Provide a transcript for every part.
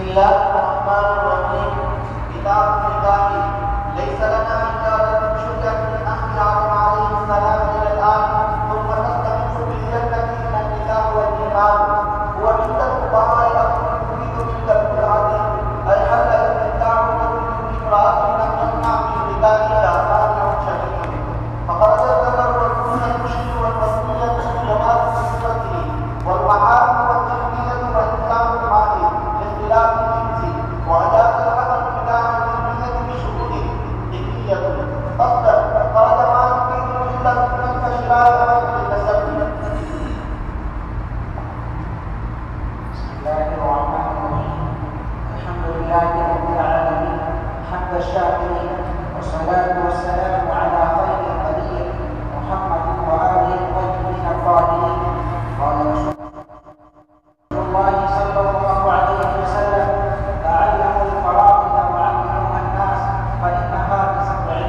الله الرحمن الرحيم. كتاب النكاح. ليس لنا حجاجة شرعت من أهل آدم عليه السلام إلى الآن ثم تستمر بالجنة إلى النكاح والإيمان. هو عند الفقهاء أمر يريد بالترك العظيم أي حل الاستمتاع برجل امرأة لم يمنع من النكاح إلى مانع شديد. فقد ذكر الرسول المشير والوصية بجواز نسبته والمحارم والتحليل والإسلام المالي لاختلاف الجنس وأجاز الحكم النكاح العلمية بشروط دينية. فصلا قال ما يريد إلا سنة شرائع للتسبب. بسم الله الرحمن الرحيم. الحمد لله رب العالمين حمد الشاكرين والصلاة والسلام على خير البرية محمد وآله الطيبين الطاهرين. قال رسول الله صلى الله عليه وسلم: تعلموا الفرائض وعلموها الناس فإنها بسبع.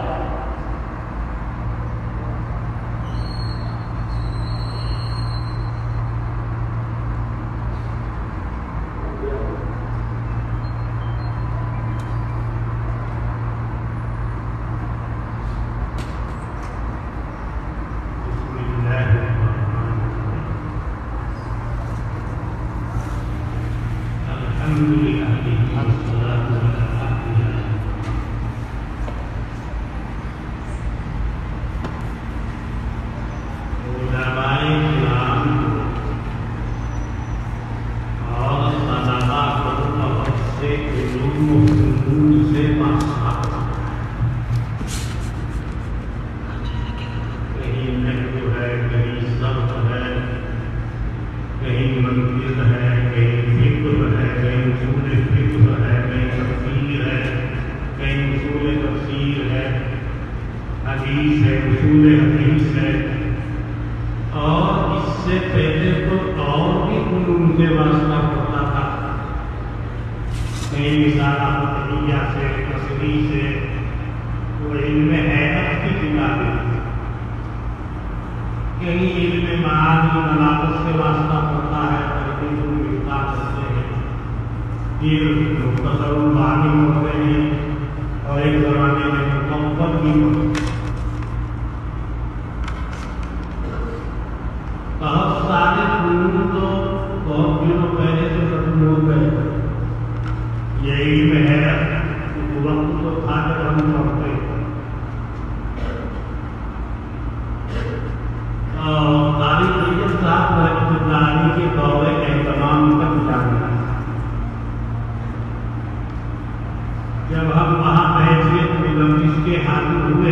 جب ہم وہاں حیثیت مجلس کے حاضر ہوئے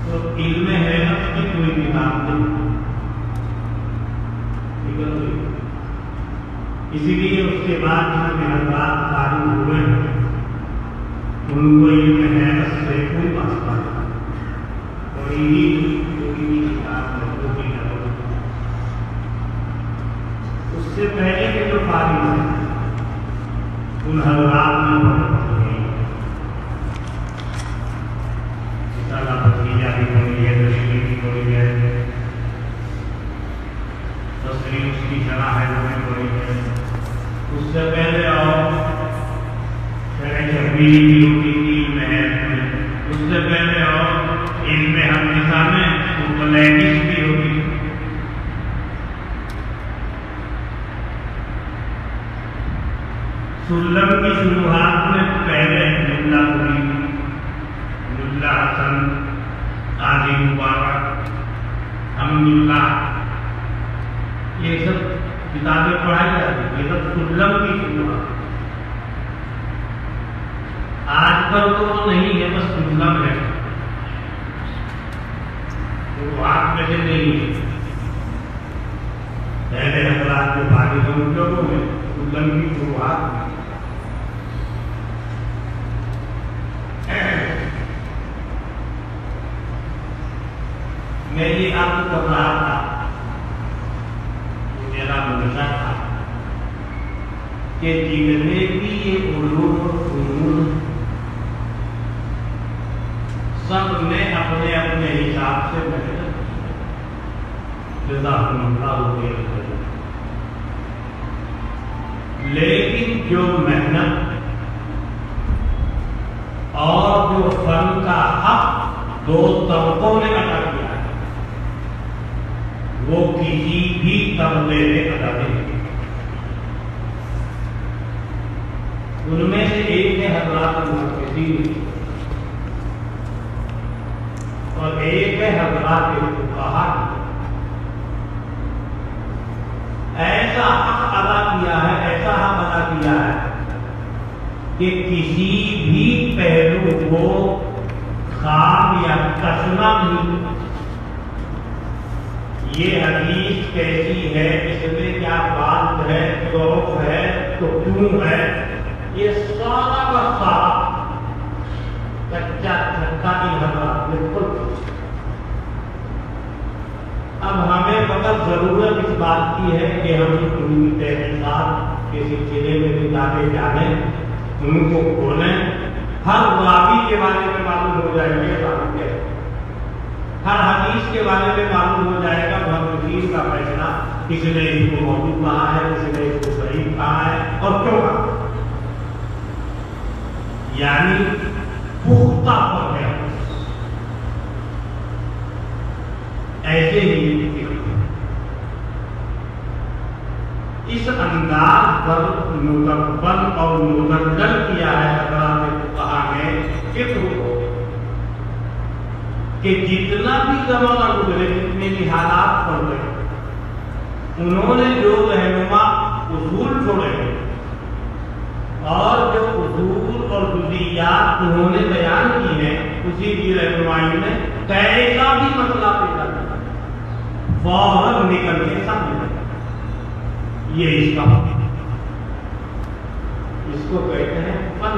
تو علم حیرت کی کوئی کتاب نہیں، اسی لیے اس کے بعد جو حضرات فارغ ہوئے ان کو علم حیرت سے کوئی واسطہ نہیں، کوئی کتاب نہیں، اس سے پہلے کے جو فارغ ہیں ان حضرات نے بھتیجا بھی بولی ہے، تشریح بھی بولی ہے، تصریح اس کی شرح ہے وہ بھی بولی ہے، اس سے پہلے اور شرح شبیری کی روٹی کی علم ہے، اس سے پہلے اور علم حدیثہ میں مطلعیش بھی ہوتی ہے۔ سلم کی شروعات میں پہلے ملا پوری، ملا حسن، قاضی مبارک، حمداللہ، یہ سب کتابیں پڑھائی جاتی، یہ سب سلم کی شروعات۔ آج کل تو وہ نہیں ہے، بس سلم ہے، شروعات میں سے نہیں ہے۔ پہلے حضرات جو فارغ ہیں ان لوگوں میں سلم کی شروعات میں یہ آپ کو کر رہا تھا، میرا منشا تھا کہ جتنے بھی یہ علوم و فنون سب نے اپنے اپنے حساب سے محنت جزاکم اللہ خیر۔ لیکن جو محنت اور جو فن کا حق دو طبقوں نے ادا کیا ہے وہ کسی بھی طبقے نے ادا نہیں کیا. ان میں سے ایک ہے حضرات المحدثین اور ایک ہے حضرات فقہاء. ایسا حق ادا کیا ہے، ایسا حق ادا کیا ہے کہ کسی بھی پہلو کو خواب یا کسنا نہیں. یہ حدیث کیسی ہے، اس میں کیا بات ہے، ذوق ہے تو کیوں ہے، یہ سارا کا سارا کچا چھکا کی حضرات بالکل. اب ہمیں فقط ضرورت اس بات کی ہے کہ ہم علوم تحقیقات کے سلسلے میں کتابیں جانیں، ان کو کھولیں. ہر راوی کے بارے میں معلوم ہو جائے گا، ہر حدیث کے بارے میں معلوم ہو جائے گا محدثین کا فیصلہ، کس نے اس کو موضوع کہا ہے، کس نے اس کو صحیح کہا ہے اور کیوں کہا. یعنی پختہ پر ہے. ایسے ہی اس انداز پر مکمل اور مدلل کیا ہے حضرات فقہاء نے فقہ کو کہ جتنا بھی زمانہ گزرے، جتنے بھی حالات پڑ گئے، انہوں نے جو رہنما اصول چھوڑے اور جو اصول اور جزئیات انہوں نے بیان کی ہیں، اسی کی رہنمائی میں کیسا بھی مسئلہ پیدا کیا فوراً نکل کے سامنے. یہ اس کا اس کو کہتے ہیں فن.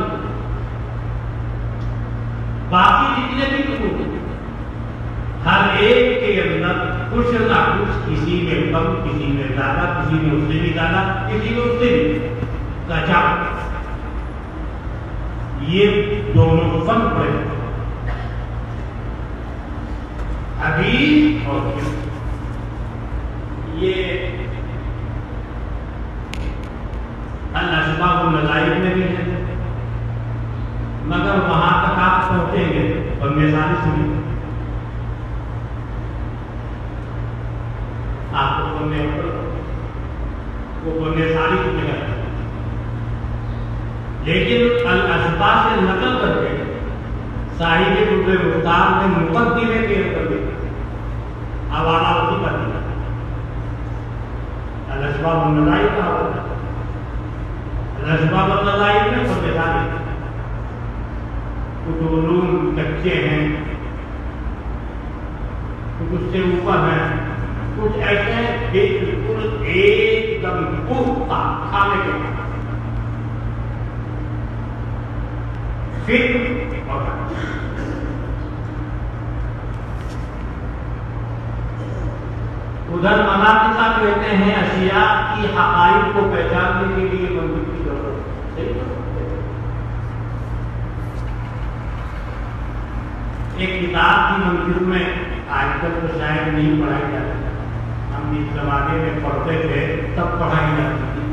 باقی جتنے بھی قبول ہر ایک کے اندر کچھ نہ کچھ، کسی میں کم، کسی میں زیادہ، کسی میں اس سے بھی زیادہ، کسی میں اس سے بھی کچا. یہ دونوں فن پر حدیث اور فقہ. یہ الاسباب النظائر میں بھی ہے، مگر وہاں تک آپ پہنچیں گے اور مثال سنیں آپ کو بننے وہ بننے ساری سنیں گا. لیکن الاسباب سے نقل کر کے صاحب قطب مختار نے مقدمے کے کر دی حوالہ اسی کا دیا. الاسباب النظائر کا حوالہ، الاسباب النظائر میں خود بتانے کچھ علوم کچے ہیں، کچھ اس سے اوپر ہیں، کچھ ایسے ہیں بالکل ایک دم پختہ کھانے کے بعد. پھر ادھر مناطق کہتے ہیں اشیاء کی حقائق کو پہچاننے کے لیے منطق کی ضرورت ہے. ایک کتاب کی منطق میں آج تک تو شاید نہیں پڑھائی جاتی، ہم جس زمانے میں پڑھتے تھے تب پڑھائی جاتی تھی.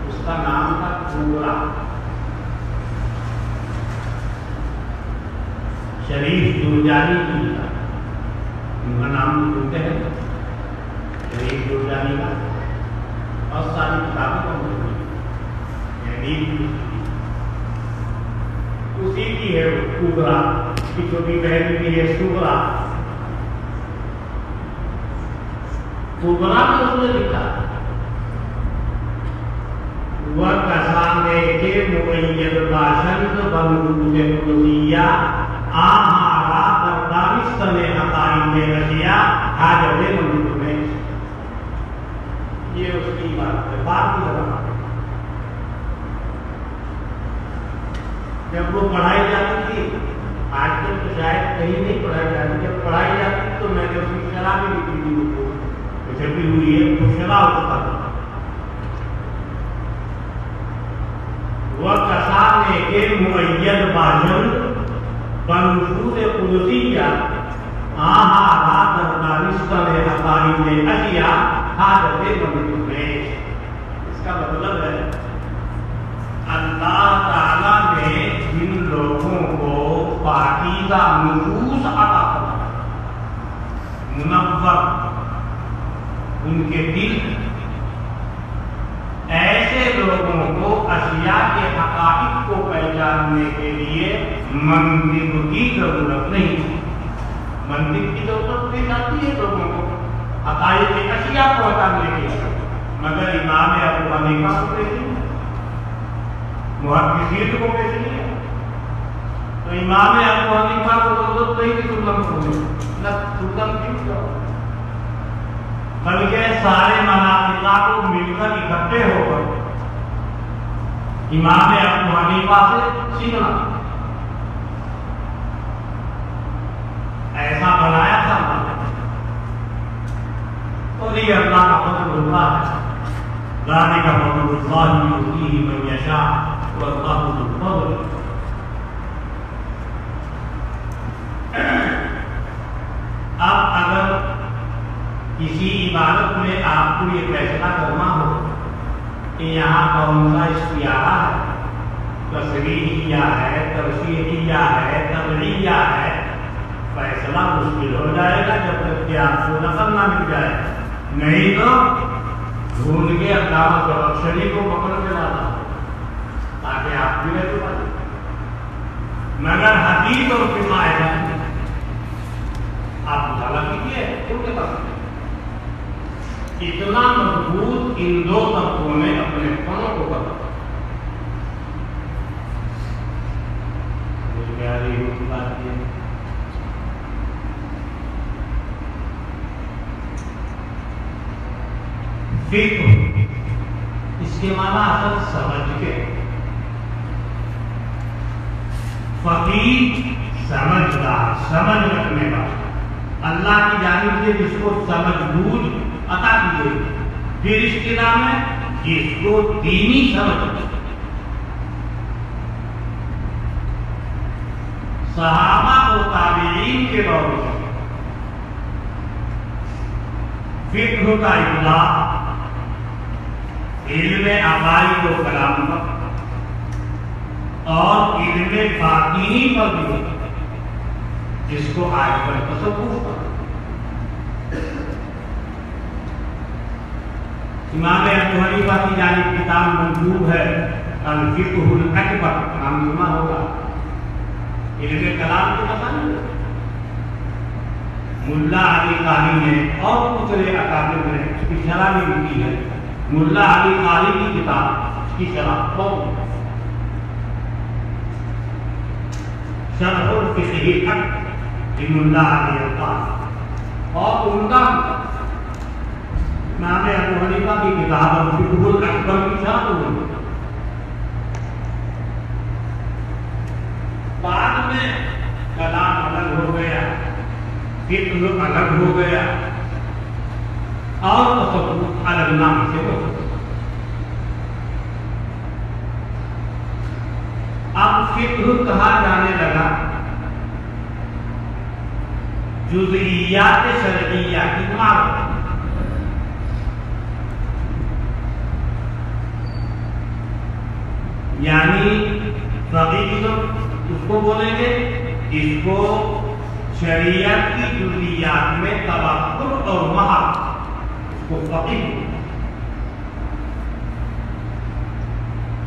اس کا نام تھا کبرا. شریف جرجانی کی ان کا نام سنتے ہیں، شریف جرجانی کا بہت ساری کتابیں کا اسی کی ہے کبرا. کی چھوٹی بہن کی ہے صغرا. کبرا میں اس نے لکھا وہ کسانے کے مقید باشند بنود قدسیہ آہارا دردانستن حقائق اشیاء حاجت منظور میں. یہ اس کی بات ہے. بات کی زبان جب وہ پڑھائی جاتی تھی، آج کل تو شاید کہیں نہیں پڑھائی جاتی، جب پڑھائی جاتی تو میں نے اس کی شرح بھی لکھی تھی، وہ چھپی ہوئی ہے، تو شرح ہوتا تھا. وہ کسانے کے معید باشند بنفوذ قدسیہ آہارا دردانستن حقائق اشیاء حاجت منظور میں. اس کا مطلب ہے پاکیزہ نفوس عطا فرمائے، منور ان کے دل، ایسے لوگوں کو اشیاء کے حقائق کو پہچاننے کے لیے منطق کی ضرورت نہیں، منطق کی ضرورت نہیں آتی ہے لوگوں کو حقائق کی اشیاء کو پہچاننے کے لیے، مگر امام ابو حنیفہ کو دیکھیں، محدثین کو دیکھیں، تو امام ابو حنیفہ کو ضرورت نہیں کہ سلم کھولے، نہ سلم کیوں کرو، بلکہ سارے مناطق کو مل کر اکٹھے ہو کر امام ابو حنیفہ سے سیکھنا، ایسا بنایا تھا اور یہ اللہ کا فضل اللہ ہے، ذالک فضل اللہ یؤتیہ من یشاء واللہ ذو الفضل۔ اب اگر کسی عبادت میں آپ کو یہ فیصلہ کرنا ہو کہ یہاں کون سا اختیارہ ہے، تصریحیہ ہے، ترشیحیہ ہے، تبعیہ ہے، فیصلہ مشکل ہو جائے گا جب تک کہ آپ کو نقل نہ مل جائے، نہیں تو ڈھونڈ کے علامہ زمخشری کو پکڑ کے لانا تاکہ آپ بھی رہ پائیں، مگر حدیث اور فقہ ہے آپ مطالعہ کیجیے ان کے پاس اتنا مضبوط ان دو طبقوں نے اپنے فنوں کو پکڑا، فقہ اس کے معنی اصل سمجھ کے، فقیہ سمجھدار، سمجھ رکھنے والا، اللہ کی جانب سے جس کو سمجھ بوجھ عطا کی گئی، پھر اس کے نام ہے جس کو دینی سمجھ، صحابہ و تابعین کے دور میں فقہ کا اطلاق علم عقائد و کلام پر اور علم باطنی پر بھی، جس کو آج پر تصوف پر۔ امام ابو حنیفہ کی جانب کتاب منسوب ہے الفقہ الاکبر، نام سنا ہوگا، علم کلام کے مسائل، ملا علی قاری نے اور دوسرے اکابر نے اس کی شرح بھی لکھی ہے، ملا علی قاری کی کتاب اس کی شرح بہت، شرح الفقہ الاکبر ملا علی قاری، اور عمدہ امام ابو حنیفہ کی کتاب الفقہ الاکبر کی شرح ہوئی۔ بعد میں کلام الگ ہو گیا، فقہ الگ ہو گیا اور تصوف الگ نام سے ہو گیا۔ اب فقہ کہا جانے لگا جزئیات شرعیہ کی معرفت، یعنی فقیہ اس کو بولیں گے جس کو شریعت کی جزئیات میں تبحر اور مہارت، اس کو فقیہ۔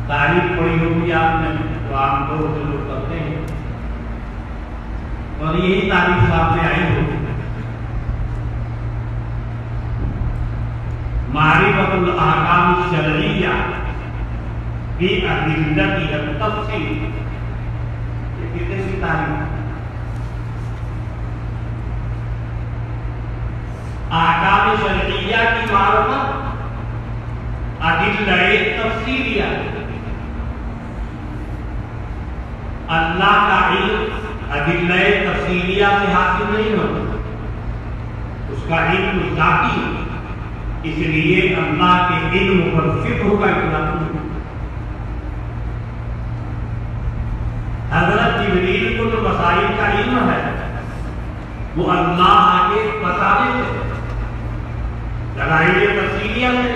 تعریف پڑھی ہوگی آپ نے، تو عام طور سے لوگ کرتے ہیں اور یہی تعریف سامنے آئی ہوگی، معرفت الاحکام الشرعیہ فی ادلتها التفصیل، کسی تعریف احکام شرعیہ کی معرفت، ادلہ تفصیلیہ، اللہ کا علم ادلہ تفصیلیہ سے حاصل نہیں ہوتا، اس کا علم ذاتی ہے، اس لیے اللہ کے علم پر فقہ کا اطلاق نہیں۔ حضرت جبریل کو جو مسائل کا علم ہے وہ اللہ آگے بتانے سے دلائل تفصیلیہ سے،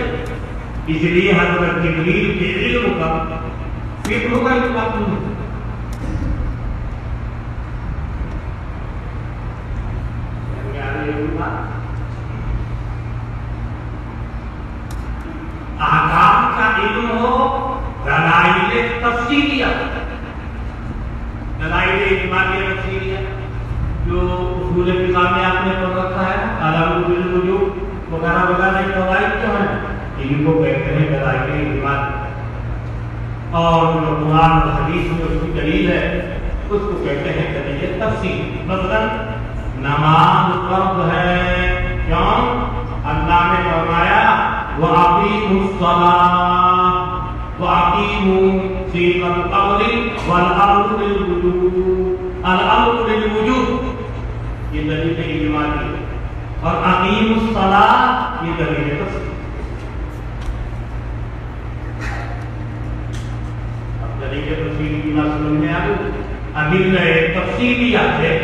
اس لیے حضرت جبریل کے علم کا فقہ کا اطلاق نہیں۔ کرنا. احکام کا علم ہو، دلائل تفصیلیہ، دلائل اجمالیہ تفصیلیہ جو اصول فقہ میں آپ نے پڑھ رکھا ہے، علامہ بالوجوب وغیرہ وغیرہ قواعد جو ہیں ان کو کہتے ہیں دلائل اجمالیہ. اور جو قرآن و حدیث میں اس کی دلیل ہے اس کو کہتے ہیں دلیل تفصیل. مثلا نماز فرض ہے، کیوں؟ اللہ نے فرمایا وَأَقِيمُوا الصَّلَاةَ وَأَقِيمُوا صيغة الأمر والأمر للوجوب، الأمر للوجوب یہ دلیل اجمالی ہے، اور أقيموا الصلاة یہ دلیل تفصیل. دلیل تفصیل کی بات سمجھ میں آ گئی. ادلہ تفصیلیات ہے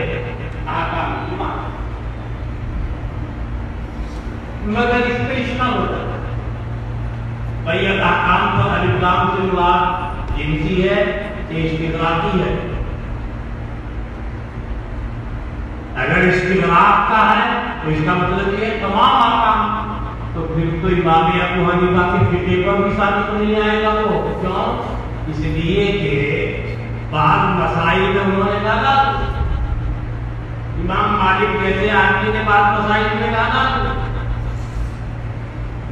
احکام ایمان، مگر اس پہ اشکال ہوتا ہے. بھائی احکام تو الف لام سے مراد جنسی ہے کہ استغراقی ہے؟ اگر استغراق کا ہے تو اس کا مطلب یہ تمام احکام، تو پھر تو امام ابو حنیفہ کے فقہ پر بھی ثابت نہیں آئے گا. وہ کیوں؟ اس لیے کہ بعض مسائل میں انہوں نے کہا امام مالک جیسے آدمی نے بعض مسائل میں کہا،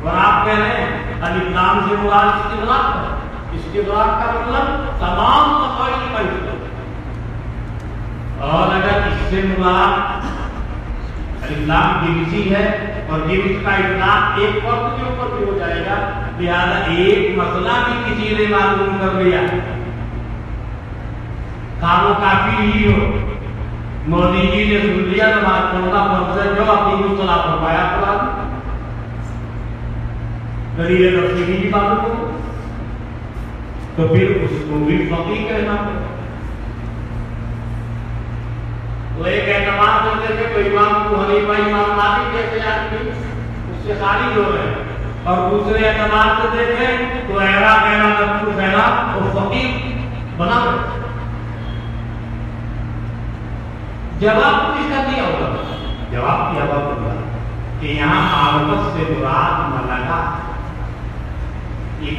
اور آپ کہہ رہے ہیں الف لام سے مراد استغراق ہے. استغراق کا مطلب تمام مسائل کا استغراق. اور اگر اس سے مراد الف لام جنسی ہے اور جنس کا اطلاق ایک وقت کے اوپر بھی ہو جائے گا، لہذا ایک مسئلہ بھی کسی نے معلوم کر لیا، کاموں کافی ہی ہو، مودی جی نے سن لیا نماز پڑھنا فرض ہے، جو اپنی مصطلح فرمایا قرآن دلیل تفصیلی کی بات ہو، تو پھر اس کو بھی فقیہ کہنا پڑے. تو ایک اعتماد کرتے تھے تو امام ابو حنیفہ امام مالک جیسے آدمی اس سے خارج ہو رہے ہیں، اور دوسرے اعتماد کرتے تھے تو احرا کہنا نقل کہنا اور فقیہ بنا رہے. جواب کس کا دیا ہوگا؟ جواب کیا ہوگا کہ یہاں معرفت سے مراد ملکہ.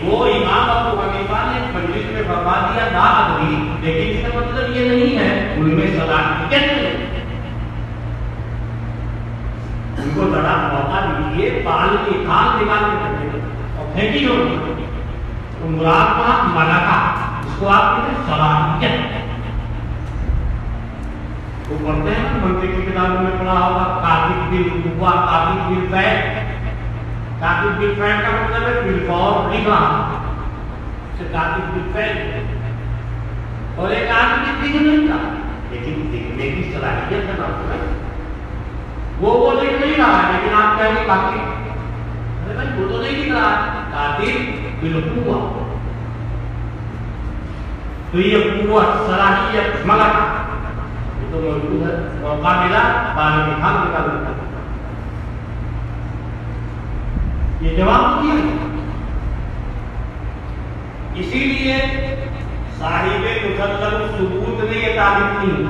وہ امام ابو حنیفہ نے مجلس میں فرما دیا لا ادری، لیکن اس کا مطلب یہ نہیں ہے ان میں صلاحیت نہیں. ان کو ذرا موقع دیجیے، پال کی کھال نکال کے رکھے اور پھینکی ہوگی. تو مراد وہاں ملکہ، اس کو آپ کہتے ہیں صلاحیت. وہ پڑھتے ہیں منطق کی کتابوں میں پڑھا ہوگا کاتب بالقوہ، کاتب بالفعل. کاتب بالفعل کا مطلب ہے بالفعل لکھنا، سے کاتب بالفعل. اور ایک آدمی لکھ نہیں رہا لیکن لکھنے کی صلاحیت ہے نا، وہ لکھ نہیں رہا ہے لیکن آپ کہیں گے کاتب، ارے بھائی وہ تو نہیں لکھ رہا ہے، کاتب بالقوہ. تو یہ قوت صلاحیت ملکہ تو موجود ہے، موقع ملا پانی میں کھان نکال دیتا. یہ جواب دیا. اسی لیے صاحب مسلم ثبوت نے یہ تعریف نہیں،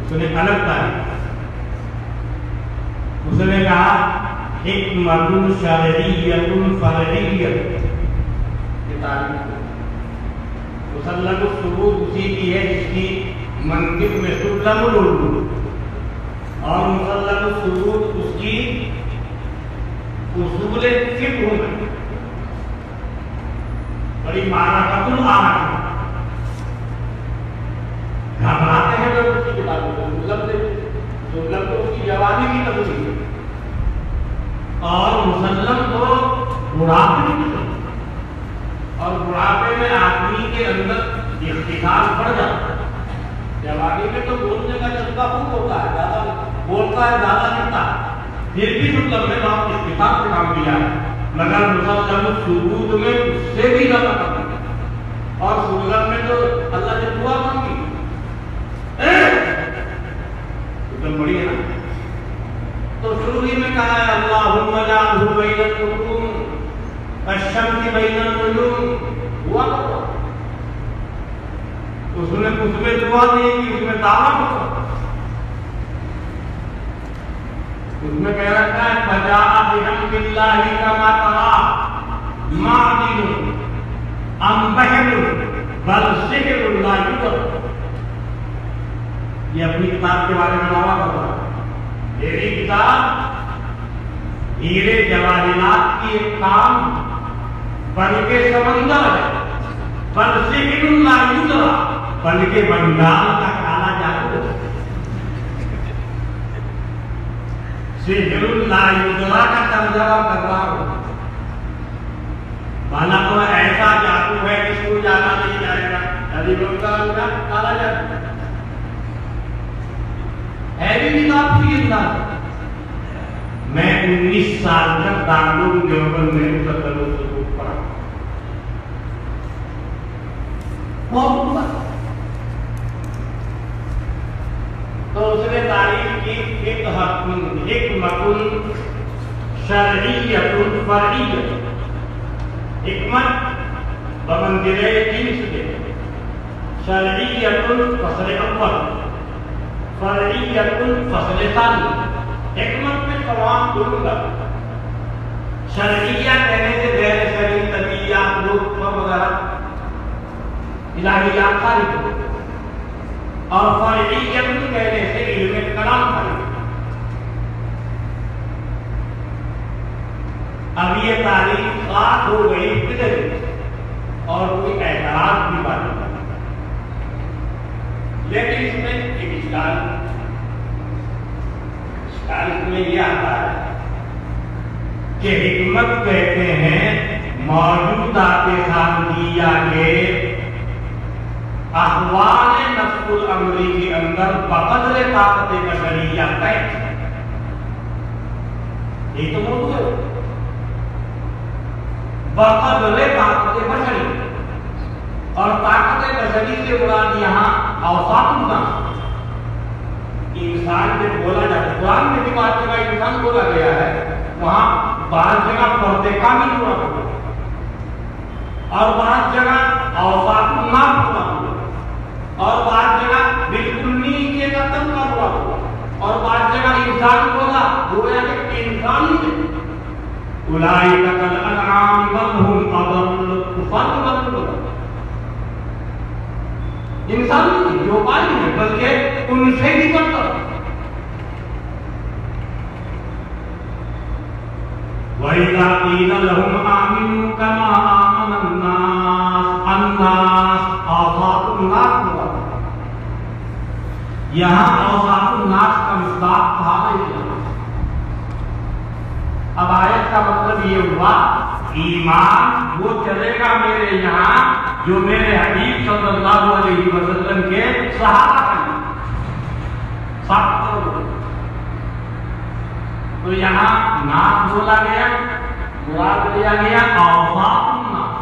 اس نے الگ تعریف. اس نے کہا حکمت شرعیۃ فرعیۃ، یہ تعریف مسلم الثبوت اسی کی ہے جس کی منطق میں سلم الوجود، اور مسلم الثبوت اس کی اصول فقہ میں بڑی معرفت العام. گھبراتے ہیں لوگ اس کی کتابوں کو، مسلم تو اس کی جوانی کی تفصیل ہے، اور مسلم تو بڑھاپے کی تفصیل، اور بڑھاپے میں آدمی کے اندر اختلاف بڑھ جاتا ہے. جوانی میں تو بولنے کا جذبہ خوب ہوتا ہے، زیادہ بولتا ہے، زیادہ لکھتا ہے، پھر بھی مطلب میں آپ اتفاق سے کام کیا ہے. مگر مسلم ثبوت میں اس سے بھی زیادہ کام کیا، اور سلم میں تو اللہ سے دعا مانگی ایک بڑی ہے نا. تو شروع ہی میں کہا ہے اللہم اجعلہ بین النجوم کالشمس بین النجوم، دعا کرو. اس نے اس میں دعا نہیں کی، اس میں دعویٰ کرو. اس میں کہہ رکھا ہے فجاء بحمد اللہ کما ترى معدن ام بحر بل سحر لا یدرک. یہ اپنی کتاب کے بارے میں دعویٰ کرتا ہے. میری کتاب ہیرے جواہرات کی ایک کام بلکہ سمندر ہے، بل سحر لا یدرک، بلکہ بنگال کا کالا جادو ہے. سحر لا یدرک کا ترجمہ کر رہا ہوں. مانا تو ایسا جادو ہے جس کو جانا نہیں جائے گا. علی بنگال کا کالا جادو ہے بھی کتاب کی انداز. میں 19 سال تک دارالعلوم دیوبند میں تدریس پڑھا. تو اس نے تعریف کی حکمت شرعیت فرعیت. حکمت بمنزلہ جنس کے، شرعیت فصل اول، فرعیت فصل ثانی. حکمت میں تمام دوں گا. شرعیہ کہنے سے غیر شرعی طبیعیات لوگ وغیرہ الہیات خارج، اور فرعیت کہنے سے علم کلام خارج. اب یہ تعریف خاص ہو گئی فطری اور کوئی اعتراض بھی بات نہیں. لیکن اس میں ایک اشکال اس میں یہ آتا ہے کہ حکمت کہتے ہیں موجودہ خارجیہ کے احوال نفس الامری کے اندر بقدر طاقت بشریہ طے. یہ تو موضوع ہے، بقدر طاقت بشری. اور طاقت بشری سے مراد یہاں اوصاف الناس. انسان جب بولا جاتا ہے، قرآن میں بھی بات جگہ انسان بولا گیا ہے، وہاں بعض جگہ فرد کامل ہوا ہے اور بعض جگہ اوصاف الناس ہوا ہے اور بعض جگہ بالکل نیچے کا طبقہ ہوا اور بعض جگہ انسان بولا گویا کہ انسان ہی ہے. اولئک کالانعام بل هم اضل. انسان جو پانی ہے بلکہ ان سے بھی بدتر. وَإِذَا قِيلَ لَهُمْ آمِنُوا كَمَا آمَنَ النَّاسُ أَوْصَافُ النَّاسِ. یہاں اوصاف الناس کا مصداق کہا گیا. اب آیت کا مطلب یہ ہوا ایمان وہ چلے گا میرے یہاں جو میرے حبیب صلی اللہ علیہ وسلم کے صحابہ ہیں. تو یہاں ناس بولا گیا، مراد لیا گیا اوصاف الناس.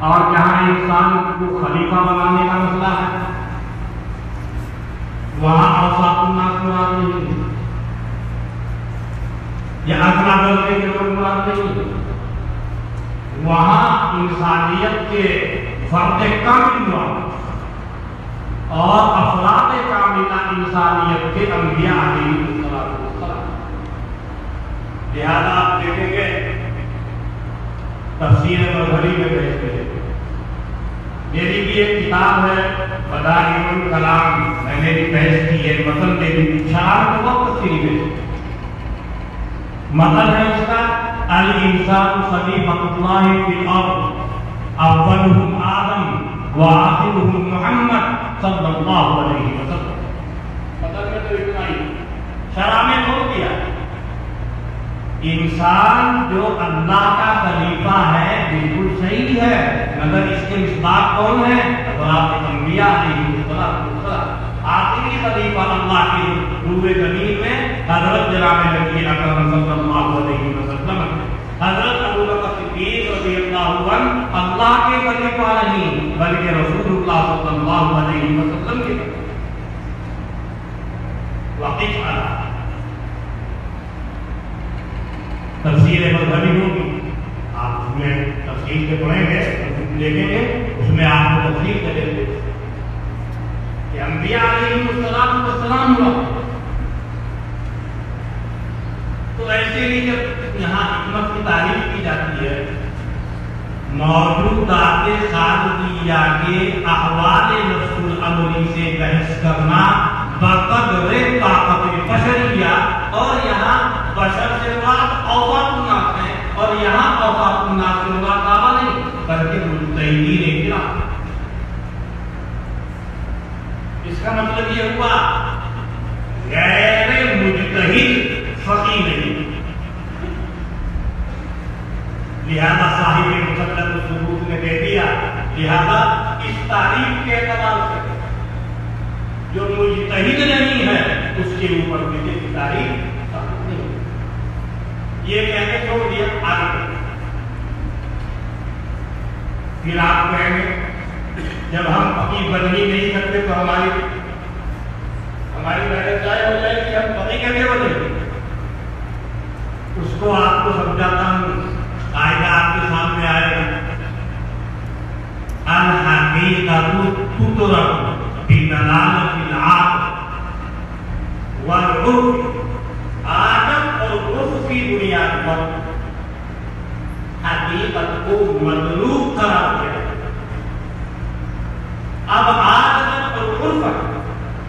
اور جہاں انسان کو خلیفہ بنانے کا مسئلہ ہے وہاں اوصاف الناس مراد نہیں ہے. یہ اگلا درجے کے لوگ مراد نہیں. وہاں انسانیت کے فرد کامل مراد اور افراد کاملہ انسانیت کے انبیاء علیہ السلام. لہذا آپ دیکھیں گے تفسیر مظہری میں بیچتے ہیں. میری بھی ایک کتاب ہے بدائع الکلام، میں نے بھی بحث کی ہے. مطلب میری 4 وقت تفسیری میں مطلب ہے اس کا الانسان خلیفۃ اللہ فی الارض اولهم آدم وآخرهم محمد صلی اللہ علیہ وسلم. مطلب میں تو اتنا ہی شرح میں کھول دیا. انسان جو اللہ کا خلیفہ ہے بالکل صحیح ہے، مگر اس کے مصداق کون ہے؟ حضرات انبیاء علیہ السلام. آخری خلیفہ اللہ کی روح زمین میں حضرت جناب نبی اکرم صلی اللہ علیہ وسلم. حضرت ابوبکر صدیق رضی اللہ عنہ اللہ کے خلیفہ نہیں بلکہ رسول اللہ صلی اللہ علیہ وسلم کے واقف علی. تفسیر مظہری ہوگی، آپ اس میں تفصیل سے پڑھیں گے دیکھیں گے، اس میں آپ کو تفصیل کریں گے کہ انبیاء علیہ السلام ہوا ایسے ہی جب یہاں حکمت کی تعریف کی جاتی ہے، موجودات خارجیہ کے احوال نفس الامری سے بحث کرنا بقدر طاقت بشریہ، اور یہاں بشر سے مراد اوقات الناس ہے، اور یہاں اوقات الناس سے مراد کعبہ نہیں بلکہ مجتہدین کرام۔ اس کا مطلب یہ ہوا غیر مجتہد فقیہ نہیں، لہذا صاحب مسلم الثبوت نے دے دیا، لہذا اس تعریف کے اعتبار سے جو مجتہد نہیں ہے اس کے اوپر بدعت کی تعریف نہیں۔ یہ کہہ کے چھوڑ دیا، آگے پھر آپ کہیں گے جب ہم فقیہ بن ہی نہیں سکتے تو ہماری محنت ضائع ہو جائے گی، ہم فقیہ کیسے بنیں؟ اس کو آپ کو سمجھاتا ہوں، قاعدہ آپ کے سامنے آئے گا، الحقیقت تترک بدلالۃ العقل والعرف، عادت اور عرف کی بنیاد پر حقیقت کو مطلوب قرار دیا۔ اب عادت اور عرف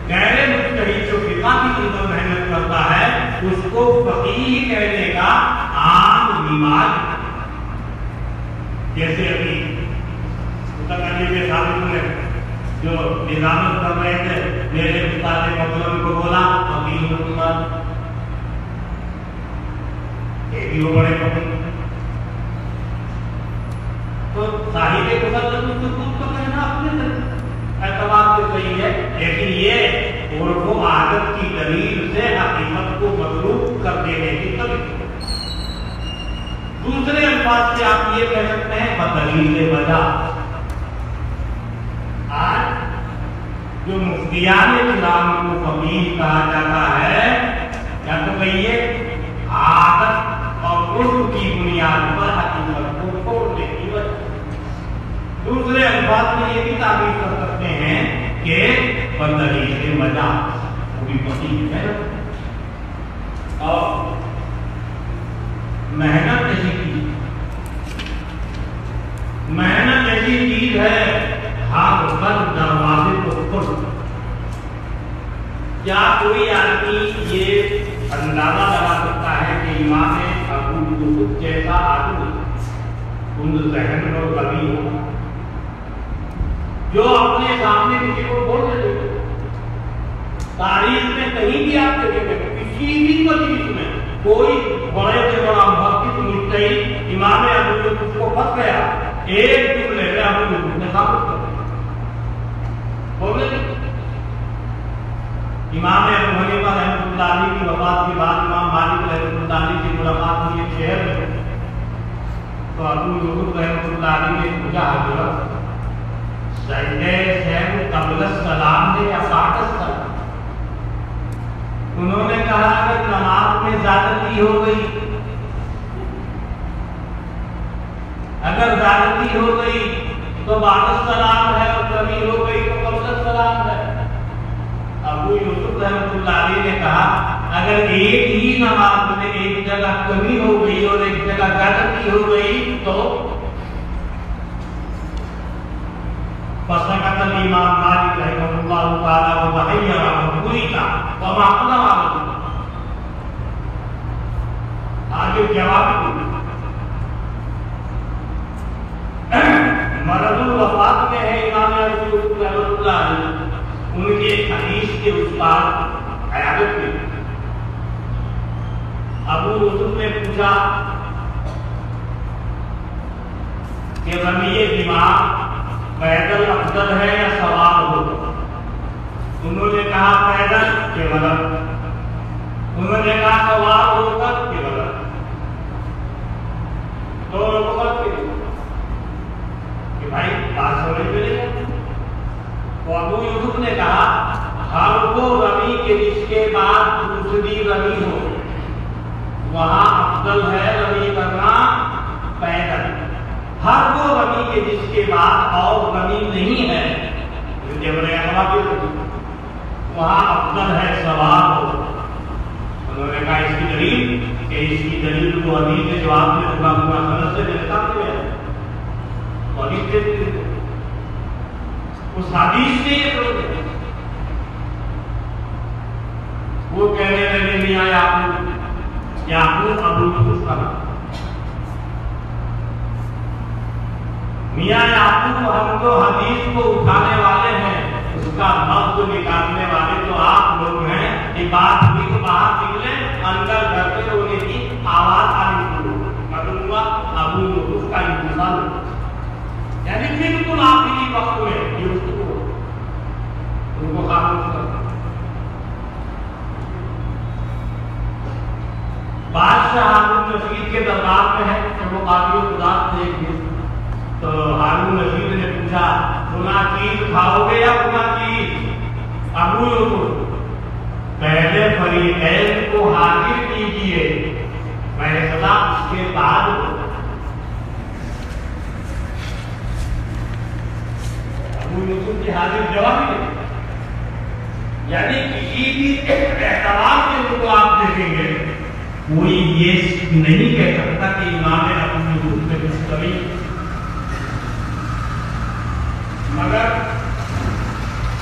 غیر مجتہد جو فقہ کی اندر محنت کرتا ہے اس کو فقیہ کہنے کا عام رواج، جیسے ابھی متکلم ثابت نے جو نظامت کر رہے تھے، میرے استاد محترم کو بولا فقیہ الامت، یہ بھی وہ بڑے فقیہ، تو صاحب مسلم الثبوت کو کہنا اپنے اعتبار سے صحیح ہے، لیکن یہ عرف و عادت کی دلیل سے حقیقت کو مطلوب کر دینے کی طریقہ۔ دوسرے الفاظ سے آپ یہ کہہ سکتے ہیں بدلیل وجہ۔ آج جو مفتیان اسلام کو فقیہ کہا جاتا ہے، یا تو کہیے عادت اور عرف کی بنیاد پر حقیقت کو چھوڑنے کی وجہ۔ دوسرے الفاظ میں یہ بھی تعبیر کر سکتے ہیں کہ بدلیل وجہ، وہ بھی فقیہ ہے۔ اور محنت ایسی چیز، محنت ایسی چیز ہے ہر دروازے کو کھول۔ کیا کوئی آدمی یہ اندازہ لگا سکتا ہے کہ امام ابو یوسف جیسا آدمی کند ذہن اور غبی ہو، جو اپنے سامنے کسی کو بول دے؟ تاریخ میں کہیں بھی آپ دیکھیں گے کسی بھی مجلس میں کوئی بڑے سے بڑا محقق مجتہد امام ابو یوسف کو پھنس گیا، ایک جملے میں ابو یوسف نے ثابت کر دیا۔ امام ابو حنیفہ رحمۃ اللہ علیہ کی وفات کے بعد امام مالک رحمۃ اللہ علیہ کی ملاقات ہوئی ایک شہر میں، تو ابو یوسف رحمۃ اللہ علیہ نے پوچھا حضرت سجدہ سہو قبل السلام ہے یا بعد السلام؟ انہوں نے کہا کہ نماز میں زیادتی ہو گئی، اگر زیادتی ہو گئی تو بعد السلام ہے، اور کمی ہو گئی تو قبل السلام ہے۔ ابو یوسف رحمۃ اللہ علیہ نے کہا اگر ایک ہی نماز میں ایک جگہ کمی ہو گئی اور ایک جگہ زیادتی ہو گئی تو فسکت الامام مالک رحمہ اللہ تعالی وتحیر وبرئ وما قدر علیہ۔ آگے جواب مرض الوفات میں ہے امام ابو یوسف رحمۃ اللہ علیہ، ان کے حدیث کے استاد عیادت میں ابو یوسف نے پوچھا کہ رمی دماغ پیدل افضل ہے یا سوار ہو؟ انہوں نے کہا پیدل کے غلط، انہوں نے کہا سوار ہو کر کے غلط، دونوں کو غلط کے کہ بھائی بات سمجھ میں نہیں۔ تو ابو یوسف نے کہا ہر وہ رمی کے جس کے بعد دوسری رمی ہو وہاں افضل ہے رمی کرنا پیدل، ہر وہ رمی کے جس کے بعد اور رمی نہیں ہے وہاں افضل ہے سوار ہو۔ انہوں نے کہا اس کی دلیل کہ اس کی دلیل کو حدیث کے جواب میں ہوگا ہوا سند سے ملتا نہیں ہے تو حدیث کے اس حدیث سے یہ کرو گے وہ کہنے لگے میاں یعقوب ابو یوسف کا نام میاں یعقوب ہم تو حدیث کو اٹھانے والے ہیں اس کا لفظ نکالنے والے تو آپ لوگ ہیں کہ بات ہوئی تو باہر نکلے اندر گھر پہ ہونے کی آواز آنی شروع معلوم ہوا ابو یوسف کا انتقال یعنی بالکل آخری وقت میں یوسف کو ان کو خاموش کرنا بادشاہ ہارون رشید کے دربار میں ہے جب وہ قاضی خدا دیکھ گئے تو ہارون رشید نے پوچھا گناہ چیز کھاؤ گے یا گناہ چیز ابو یوسف پہلے فریقین کو حاضر کیجیے فیصلہ اس کے بعد ابو یوسف کی حاضر جواب ہے یعنی کسی بھی اعتبار سے ان کو آپ دیکھیں گے کوئی یہ نہیں کہہ سکتا کہ امام ابو یوسف سے کچھ کمی مگر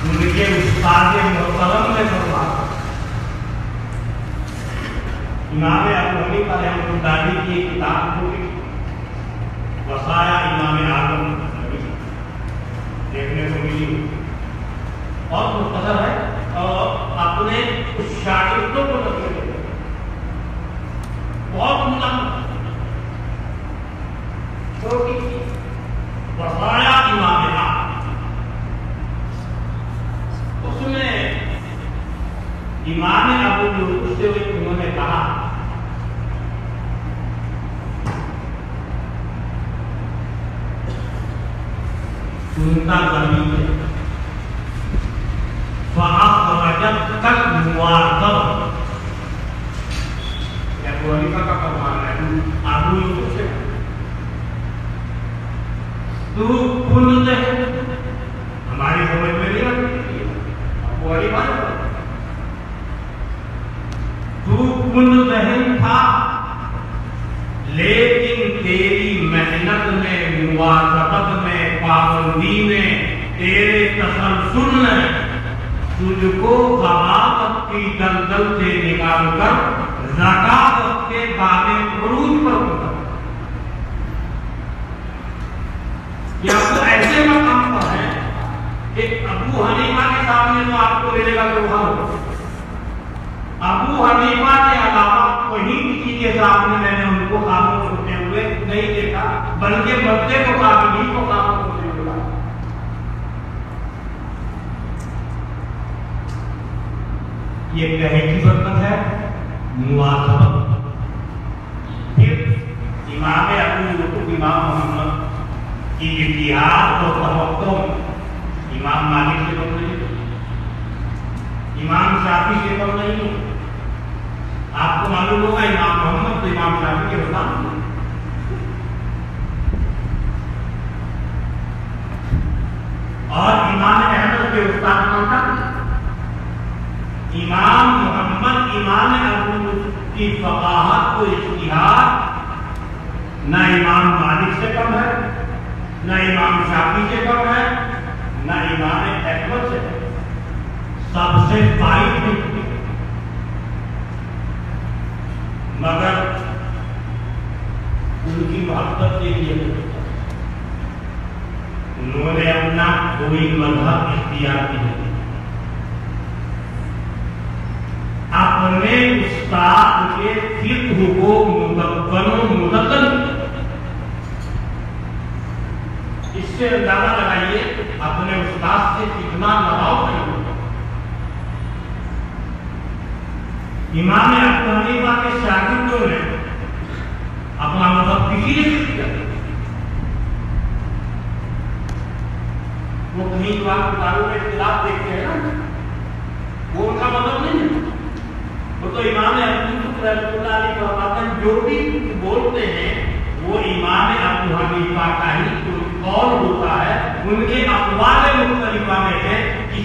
ان کے استاد محترم نے فرمایا امام ابو حنیفہ رحمۃ اللہ علیہ کی ایک کتاب جو وصایا امام اعظم دیکھنے کو ملی اور مختصر ہے اور اپنے اس شاگردوں کو نصیحت دیتے بہت ملم چھوٹی وصایا امام اعظم اس میں امام ابو یوسف سے انہوں نے کہا سنتا زمین ہے فَأَخْرَجَتْ كَالْمُوَاظَبَةِ یا ابو حنیفہ کا فرمان ہے ابو یوسف سے تو کھلتے ہیں ہماری سمجھ میں نہیں آتی ابو حنیفہ تو کن ذہن تھا لیکن تیری محنت میں مواظبت میں پابندی میں تیرے تسلسل نے تجھ کو غباوت کی دلدل سے نکال کر زکات کے باب عروج پر پہنچا یہ تو ایسے مقام پر ہے کہ ابو حنیفہ کے سامنے تو آپ کو ملے گا کہ وہ ابو حنیفہ کے علاوہ کہیں کسی کے سامنے میں نے ان کو خاموش ہوتے ہوئے نہیں دیکھا بلکہ مدے کو قابلی کو خاموش ہوتے ہوئے یہ کہے کی برکت ہے مواظبت پھر امام ابو یوسف امام محمد کی اتحاد اور توقع امام مالک سے کم نہیں امام شافعی سے کم نہیں آپ کو معلوم ہوگا امام محمد تو امام شافعی کے بتا اور امام احمد کے استاد کون تھا امام محمد امام ابو یوسف کی فقاہت کو اجتہاد نہ امام مالک سے کم ہے نہ امام شافعی سے کم ہے نہ امام احمد سے سب سے فائد نہیں مگر ان کی محبت کے لیے انہوں نے اپنا کوئی مذہب اختیار کیا اپنے استاد کے فقہ کو مدون و مدلل اس سے اندازہ لگائیے اپنے استاد سے کتنا لگاؤ ہے امام ابو حنیفہ کے شاگردوں نے اپنا مذہب کسی نے کیا وہ کہیں کتابوں میں اختلاف دیکھتے ہیں نا وہ ان کا مذہب نہیں ہے وہ تو امام ابو یوسف رحمۃ اللہ علیہ فرماتے ہیں جو بھی بولتے ہیں وہ امام ابو حنیفہ کا ہی قول ہوتا ہے ان کے اقوال مختلفہ میں سے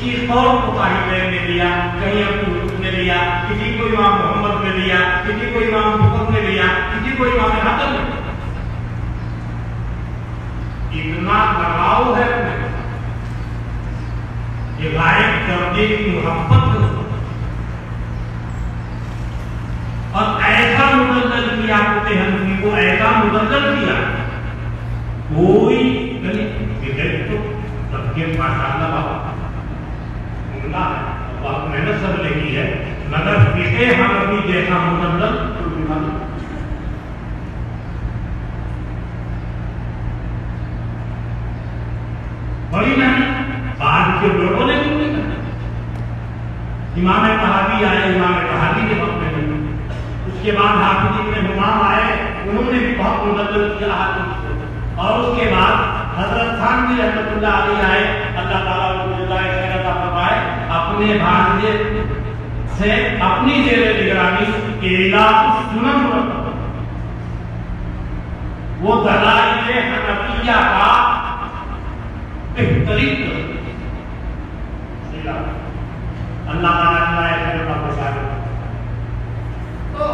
کسی قوم کو طاہر نے لیا، کہیں ابو نے لیا، کسی کو امام محمد نے لیا، کسی کو امام بکر نے لیا، کسی کو امام حسن نے لیا۔ اتنا لگاؤ ہے کہ غائب درجے کی محبت اور ایسا مدلل کیا کہ ہم کو ایسا مدلل کیا کوئی تو سب کے ماشاءاللہ بہت محنت سب لگی ہے، مگر فقہ حنفی جیسا مدلل بڑی محنت بعد کے لوگوں نے بھی نہیں کرنا۔ امام طحاوی آئے، امام طحاوی کے وقت میں اس کے بعد حافظ ابن حمام آئے، انہوں نے بھی بہت مدلل کیا حدیث کو، اور اس کے بعد حضرت خانوی رحمۃ اللہ علیہ آئے، اللہ تعالیٰ کو جزائے خیر عطا فرمائے، اپنے بھانجے سے اپنی زیر نگرانی اعلان سنن وہ دلائل حنفیہ کا بہترین اللہ تعالیٰ جزائے خیر عطا فرمائے۔ تو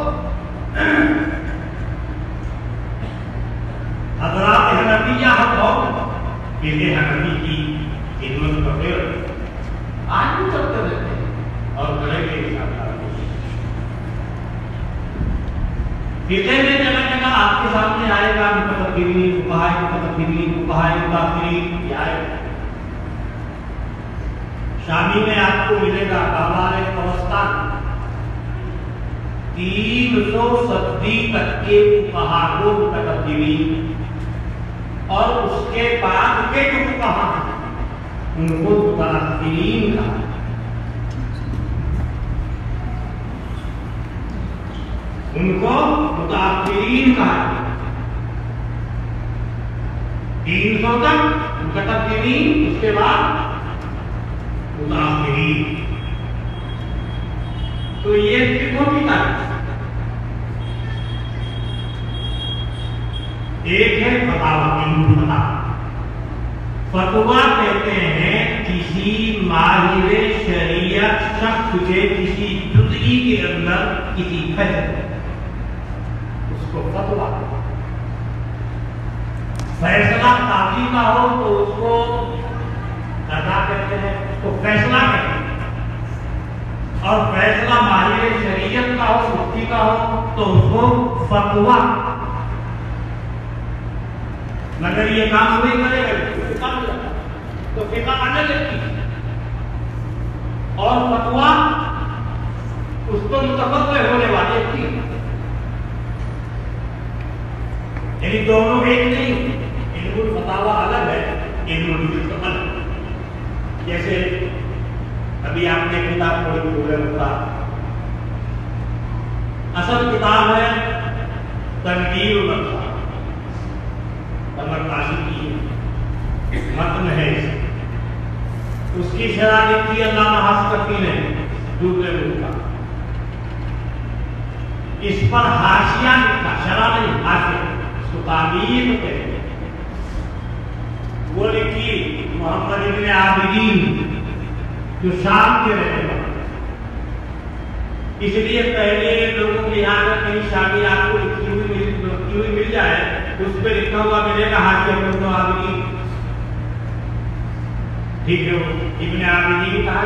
حضرات حنفیہ فقہ حنفی کی خدمت کا خیر آج بھی کرتے رہتے ہیں اور کریں گے انشاءاللہ۔ فقہ میں جگہ جگہ آپ کے سامنے آئے گا متقدمین، فقہاء متقدمین، فقہاء متأخرین، یہ آئے گا۔ شامی میں آپ کو ملے گا آبار کوستان 300 صدی تک کے فقہاء متقدمین، اور اس کے بعد کے جو فقہاء ہیں ان کو متأخرین کہا۔ ان کو متأخرین کہا۔ 300 تک متقدمین، اس کے بعد متأخرین۔ تو یہ فقہ کی تعریف۔ ایک ہے فتویٰ۔ فتویٰ کہتے ہیں کسی ماہر شریعت شخص کے کسی جزئی کے اندر کسی فیصلے، اس کو فتویٰ۔ فیصلہ قاضی کا ہو تو اس کو قضا کہتے ہیں، اس کو فیصلہ کہتے ہیں، اور فیصلہ ماہر شریعت کا ہو، مفتی کا ہو تو اس کو فتویٰ۔ مگر یہ کام نہیں کرے گا تو فقہ الگ ہے، اور فتویٰ اس کو متفقہ ہونے والے کی، یعنی دونوں ایک نہیں۔ علم الفتاویٰ الگ ہے، علم الفقہ الگ۔ جیسے ابھی آپ نے کتاب پڑھی پورے مطلب اصل کتاب ہے تنویر الابصار، قاسم کی متن ہے، اس کی شرح لکھی علامہ حسقفی نے دوسرے ملک کا، اس پر حاشیہ لکھا، شرح نہیں حاشیہ، اس کو تعبیر کہتے ہیں، وہ لکھی محمد ابن عابدین جو شام کے رہنے والے۔ اس لیے پہلے لوگوں کے یہاں اگر کہیں شامی آپ کو لکھی ہوئی مل جائے، اس پہ لکھا ہوا ملے گا حاشیہ ابن عابدین، ٹھیک ہے، ابن عابدین کہا۔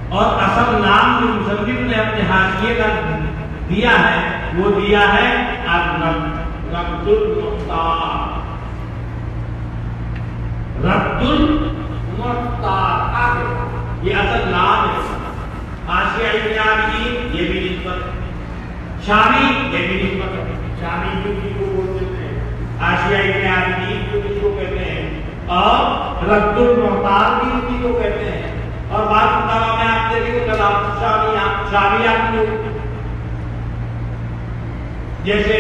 اور اصل نام جو مصنف نے اپنے حاشیے کا دیا ہے وہ دیا ہے رد المختار۔ رد المختار یہ اصل نام ہے۔ حاشیہ ابن عابدین یہ بھی نسبت، شامی یہ بھی نسبت ہے، شامی جو کسی کو بولتے ہیں، حاشیہ ابن عابدین جو کسی کو کہتے ہیں، اور رد المختار بھی کسی کو کہتے ہیں۔ اور بات کتابوں میں آپ دیکھیں تو کلام شامیات لوگ، جیسے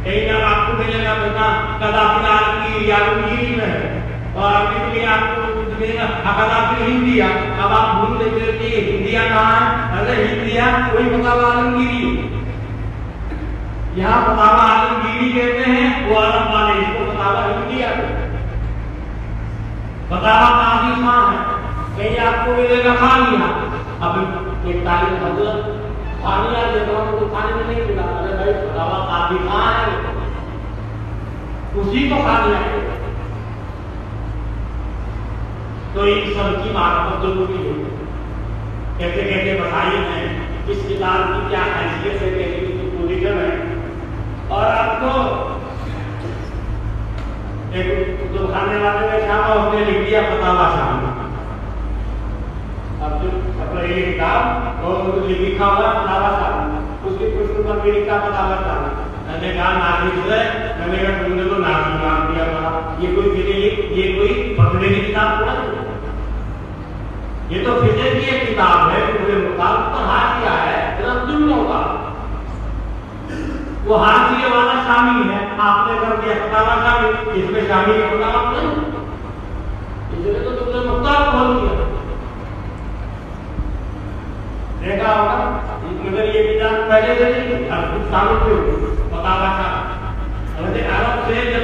کئی نام آپ کو ملے گا بتا قذافی عالمگیر عالمگیر میں ہے، اور ابھی بھی آپ کو قذافی ہندیا، اب آپ بھول لیتے کہ ہندیا کہاں ہے؟ ارے ہندیا کوئی فتاوی عالمگیری، یہاں فتاوی عالمگیری کہتے ہیں، وہ عرب والے اس کو فتاوی ہندیا کہتے ہیں۔ فتاوی قاضی قاضی خان ہے، کہیں آپ کو ملے گا خانیہ. اب ایک تعلیم حضرت خانیہ دے رہا ہوں تو کھانے میں نہیں ملا. ارے بھائی خدا قاضی خان ہے، اسی کو خانیہ ہے. تو ان سب کی معرفت ضروری ہے. کیسے کیسے مسائل ہیں، اس کتاب کی کیا حیثیت ہے، کیسی کی پوزیشن ہے. اور اب تو ایک جو کھانے والے نے کھانا اس نے لکھ دیا فتاوی شامی. اب جو یہ کتاب اور لکھا ہوا فتاوی شامی، اس کی پشت پر بھی لکھا فتاوی شامی. میں نے کہا نازل ہے، میں نے کہا تم نے تو نازل نام دیا تھا. یہ کوئی پکڑنے کی کتاب تھوڑا نہیں، یہ تو فقہ کی ایک کتاب ہے. پورے مطابق پر ہاتھ کیا ہے رد ہوگا. وہ حاشیے والا شامل ہے، آپ نے کر دیا فتاوی شامی، اس میں شامل ہے فتاوی نہیں. اس لیے تو تم نے مختار کھول دیا. دیکھا ہوگا مگر یہ کتاب پہلے سے نہیں، اب کچھ سالوں سے ہوگی فتاوی شامی. ویسے عرب سے جب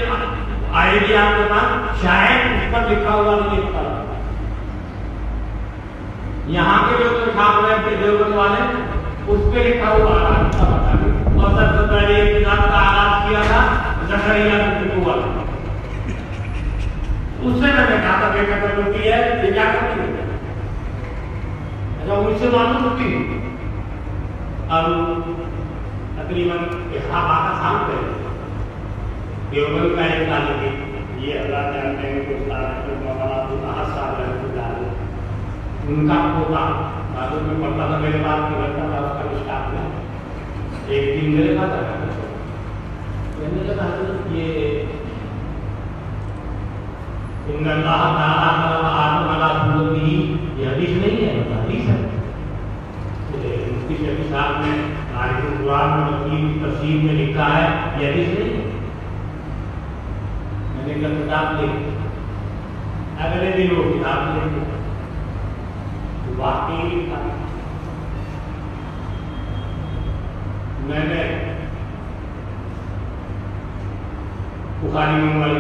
آئے گی آپ کے پاس شاید اس پر لکھا ہوا نہیں لکھتا. یہاں کے جو چھاپ رہے تھے دیوبند والے اس پہ لکھا ہوا آ رہا. اور سب سے پہلے ایک کتاب کا آغاز کیا تھا زکریا بن والا. اس سے میں نے کہا تھا بیٹا کرتی ہے یہ کیا کرتی ہے، اچھا ان سے معلوم ہوتی ہے. اب تقریباً 12 سال پہلے دیوبند کا ایک طالب، یہ اللہ جانتے ہیں کہ استاد مولانا عبدالحق صاحب رحمۃ اللہ علیہ، ان کا پوتا تعلق میں پڑھتا تھا، میرے پاس گزرتا تھا اس کا اسٹاف میں. ایک دن میرے پاس آیا کہنے لگا حضرت یہ ان اللہ تعالیٰ آدم علیہ صورتہ یہ حدیث نہیں ہے، حدیث ہے. مفتی شفیع صاحب نے عارف القرآن میں وکیل تفسیر میں لکھا ہے یہ حدیث نہیں ہے. میں نے کہا کتاب لے. اگلے دن وہ کتاب لے واقعی لکھا. میں نے بخاری منگوائی،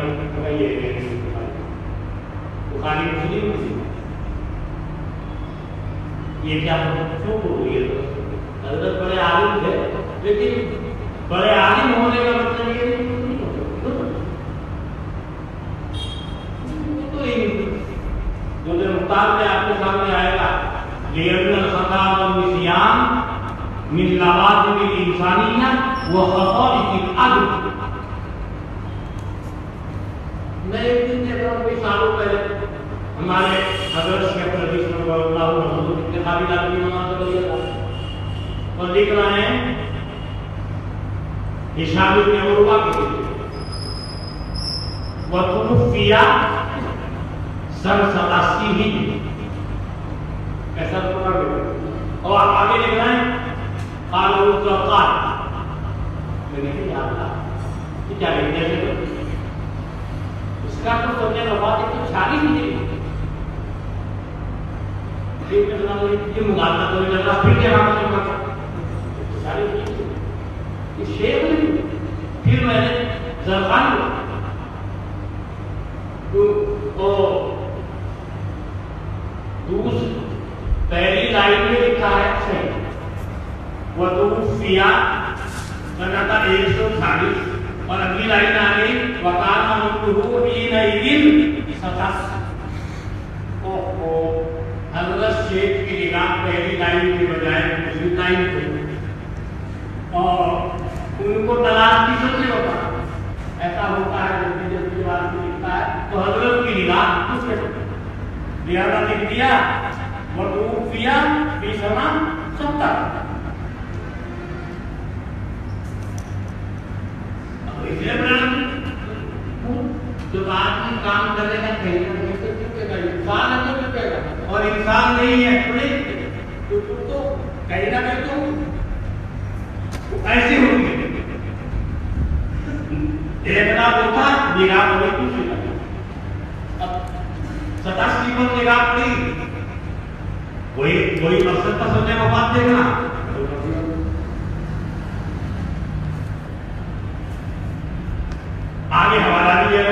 بخاری مسلم یہ کیا کیوں ہو رہی ہے. حضرت بڑے عالم تھے لیکن بڑے عالم ہونے کا مطلب یہ نہیں جو مختار میں آپ کے سامنے آئے گا. لِأَنَّ الْخَطَأَ وَالنِّسْيَانَ مِنْ لَوَازِمِ الْإِنسَانِيَّةِ وَخَصَائِصِ الْعَدْلِ. میں ایک دن دیکھ رہا ہوں کئی سالوں پہلے ہمارے حضرت شیخ رضی اللہ عنہ انتخابی آدمی نماز پڑھ لیا تھا اور لکھ رہے ہیں ہشام بن عروہ کے وَتُوفِّيَ سن 87 ہی ایسا پڑھ رہے اور آگے لکھ رہے ہیں قال القرآن. میں نے کہا یا اللہ یہ کیا لکھنے سے اس کا تو سوچنے کا بات ہے کہ 40 ہی یہ مغالطہ تو نہیں لگا پھر کیا نام لکھا 40 یہ شیخ نہیں. پھر میں نے زرخانی پہلی لائن میں لکھا ہے صحیح وَتُوفِّيَ سنۃ 140 اور اگلی لائن آ گئی وَكَانَ مُلْكُهُ حِينَئِذٍ 87. حضرت شیخ کی نگاہ پہلی لائن کے بجائے دوسری لائن پہ اور ان کو تلاش کی سب سے ہوتا ایسا ہوتا ہے جب کی بات لکھتا ہے تو حضرت کی نگاہ کچھ لہذا لکھ دیا وَتُوفِّيَ فِي سَنَةٍ 70. اس لیے جب آدمی کام کرے گا کہیں نہ کہیں سے چکے گا انسان ہے تو چکے گا اور انسان نہیں ہے تو کہیں نہ کہیں تو ایسی ہوگی. دیکھنا ہوتا نگاہ ہوئی دوسری لگا. اب 87 پر نگاہ پڑی کوئی مقصد کا سوچنے کا بات دیکھنا. آگے حوالہ بھی ہے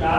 4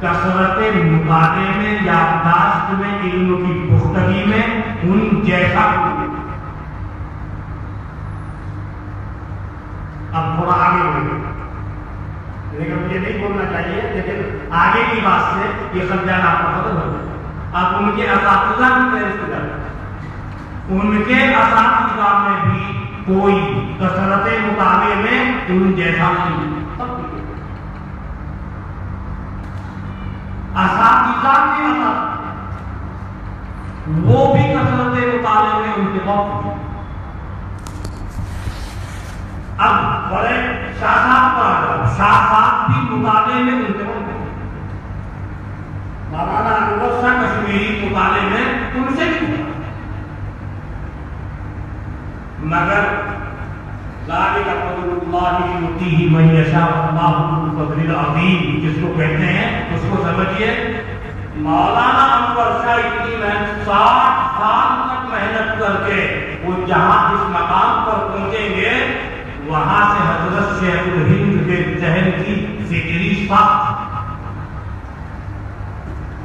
کثرت مطالعے میں، یادداشت میں، علم کی پختگی میں ان جیسا کوئی. اب تھوڑا آگے بڑھیں، لیکن مجھے نہیں بولنا چاہیے، لیکن آگے کی بات سے یہ خرجان آپ کو ختم ہو جائے. اب ان کے اساتذہ کی تعریف کریں، ان کے اساتذہ میں بھی کوئی کثرت مطالعے میں ان جیسا نہیں. اساتذہ کے اساتذہ وہ بھی کثرت مطالعے میں ان کے بہت. اب بڑے شاہ صاحب پر شاہ صاحب بھی مطالعے میں ان کے بہت. مولانا انور شاہ کشمیری مطالعے میں ان سے بھی، مگر ذالک فضل اللہ یؤتیہ من یشاء واللہ ذو الفضل العظیم جس کو کہتے ہیں اس کو سمجھیے. مولانا انور شاہ اتنی محنت 60 سال تک محنت کر کے وہ جہاں اس مقام پر پہنچیں گے وہاں سے حضرت شیخ الہند کے ذہن کی فکری ساخت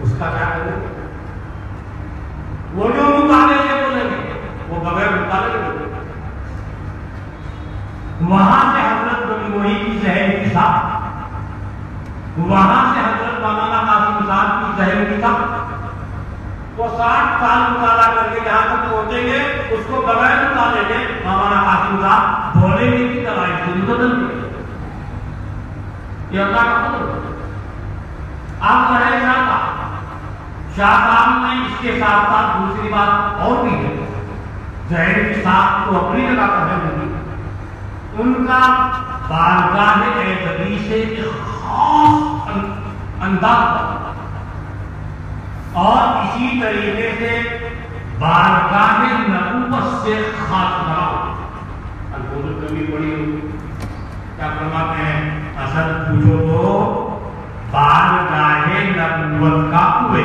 اس کا کیا کریں. وہ جو مطالعے سے بولیں گے وہ بغیر مطالعے کے، وہاں سے حضرت گنگوہی کی ذہن کی ساخت، وہاں سے حضرت مولانا قاسم صاحب کی ذہن کی ساخت. وہ 60 سال مطالعہ کر کے جہاں تک پہنچیں گے اس کو بغیر مطالعے کے مولانا قاسم صاحب بھولے میں کی دوائی سے بدل دیں. یہ اللہ کا فضل. آپ رہے شاہ صاحب نے اس کے ساتھ ساتھ دوسری بات اور بھی ہے، ذہن کی ساخت کو اپنی جگہ پر ہے. ان کا بارگاہ اعتدی سے ایک خاص انداز اور اسی طریقے سے بارگاہ نبوت سے خاص بناؤ. البول کبھی بڑی کیا فرماتے ہیں، اصل پوچھو تو بارگاہ نبوت کا ہوئے،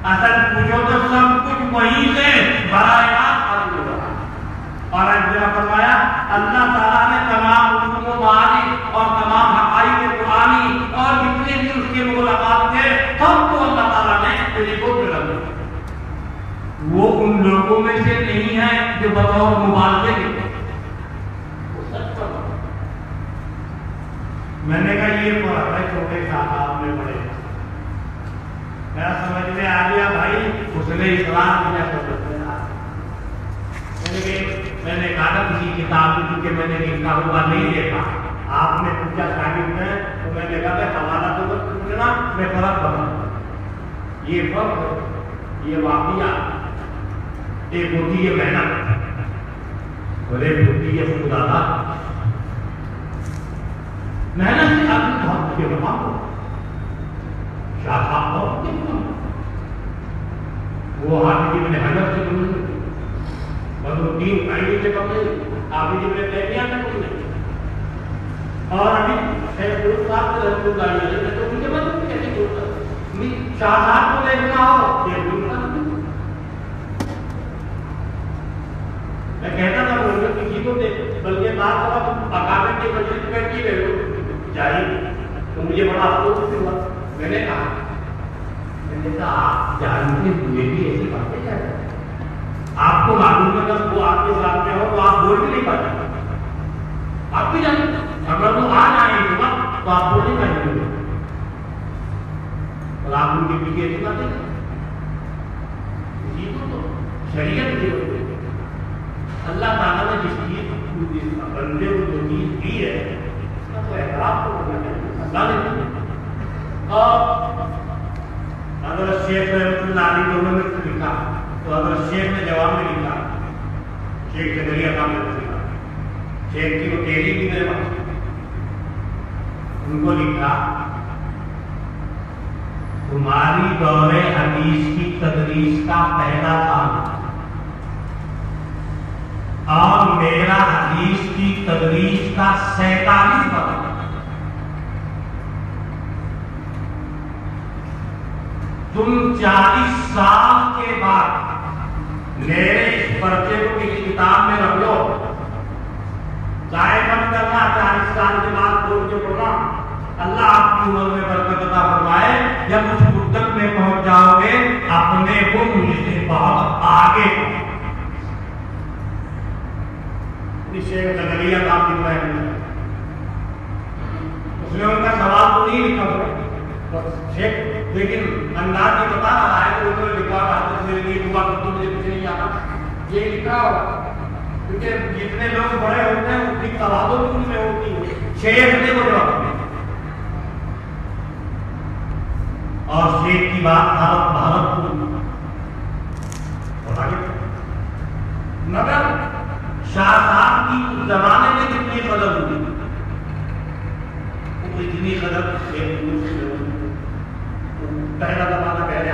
اصل پوچھو تو سب کچھ وہی سے براہ راست حاصل ہو رہا. اور جناب فرمایا اللہ تعالیٰ نے تمام علوم و معارف اور تمام حقائق قرآنی اور جتنے بھی اس کے مغلقات تھے سب کو اللہ تعالیٰ نے ٹیلیفون میں رکھ دیا. وہ ان لوگوں میں سے نہیں ہے جو بطور مبالغے کے. میں نے کہا یہ فرق ہے چھوٹے صاحب میں بڑے. میرا سمجھ میں آ گیا بھائی اس نے اسلام کیا میں نے کہا کسی کتاب میں کیونکہ میں نے لکھا ہوا نہیں دیکھا. آپ نے پوچھا شاگرد میں تو میں نے کہا حوالہ تو بس پوچھنا میں فرق بتاؤں. یہ فرق یہ واقعہ ایک ہوتی ہے محنت اور ایک ہوتی ہے خدا. محنت سے آدمی بہت کے بتا شاہ صاحب وہ حافظ ابن حجر سے کم نہیں، بدرالدین عیینی سے کم نہیں، حافظ ابن تیمیہ سے کم نہیں، اور ابھی شیخ الہند صاحب سے رحمۃ اللہ علیہ نے تو مجھے بات کیسے بولتا شاہ صاحب کو دیکھنا ہو شیخ الہند صاحب. میں کہتا تھا وہ کسی کو دیکھ بلکہ بات کرا اکابر کے مجلس میں کی رہے جاہی تو مجھے بڑا افسوس ہوا. میں نے کہا آپ جانتے ہوئے بھی ایسی باتیں کیا کرتے ہیں. آپ کو معلوم ہے کہ وہ آپ کے ساتھ میں ہو تو آپ بول بھی نہیں پاتے. آپ بھی جانتے اگر وہ آ جائیں گے تو آپ بول نہیں پائیں گے اور آپ ان کے پیچھے ایسی باتیں کریں. تو شریعت کی اللہ تعالیٰ نے جس چیز بندے کو جو چیز دی ہے اس کا تو احترام کو کرنا چاہیے. اللہ نے اور حضرت شیخ رحمۃ اللہ علیہ نے انہوں نے لکھا تو حضرت شیخ نے جواب میں لکھا، شیخ جنگلیہ صاحب نے لکھا، شیخ کی وہ تحریر بھی میرے پاس ان کو لکھا تمہاری دور حدیث کی تدریس کا پہلا کام اور میرا حدیث کی تدریس کا 47 بار. تم 40 سال کے بعد میرے اس پرچے کو کسی کتاب میں رکھ لو، چاہے بند کرنا 40 سال کے بعد توجہ کرنا، اللہ آپ کی عمر میں برکت عطا فرمائے. جب اس مدت میں پہنچ جاؤ گے اپنے کو مجھ سے بہت آگے شیخ زکریا صاحب لکھ رہے ہیں. اس نے ان کا سوال تو نہیں لکھا ہوا شیخ، لیکن انداز یہ بتا رہا ہے کہ انہوں نے لکھا حضرت میرے لیے دعا کر دو مجھے کچھ نہیں آتا، یہ لکھا ہوا. کیونکہ جتنے لوگ بڑے ہوتے ہیں ان کی توازن ان میں ہوتی ہے. شیخ نے وہ جواب دیا اور شیخ کی بات بھارت کو مگر شاہ صاحب کی اس زمانے میں کتنی قدر ہوئی، اتنی قدر پہلا زمانہ پہلے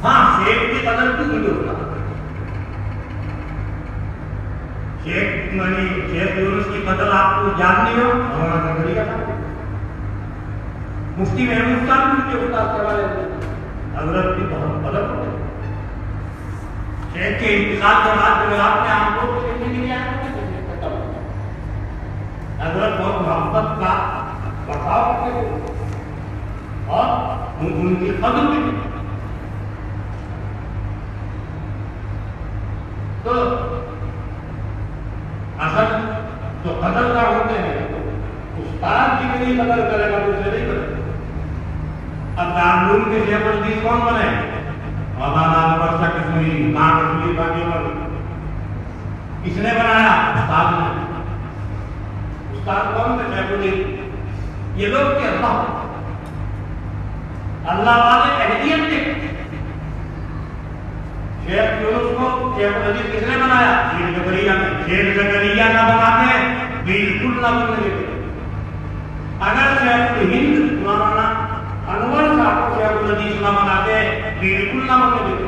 ہاں شیخ کی قدر کیوں نہیں ہوتا. شیخ یونس کی قدر آپ کو جاننی ہو ہمارا زکریا تھا. مفتی محمود صاحب کے استاد کے والے حضرت کی بہت قدر ہوتی. شیخ کے انتقال کے بعد جمعرات میں عام لوگ دیکھنے کے لیے آئے حضرت بہت محبت کا بڑھاؤ کرتے تھے اور ان کی قدر بھی. تو اصل جو قدر کا ہوتے ہیں استاد جتنی قدر کرے گا دوسرے نہیں کرے. اب دارالعلوم کے شیخ الحدیث کون بنے؟ مولانا انور شاہ کشمیری، خان کشمیری باقی پر کس نے بنایا؟ استاد نے. استاد کون تھے؟ شیخ الحدیث. یہ لوگ کے اللہ والے اہلیت کے. شیخ یونس کو شیخ الحدیث کس نے بنایا؟ شیخ زکریا نے. شیخ زکریا نہ بناتے بالکل نہ بننے دیتے. اگر شیخ الہند مولانا انور صاحب کو شیخ الحدیث نہ بناتے بالکل نہ بننے دیتے.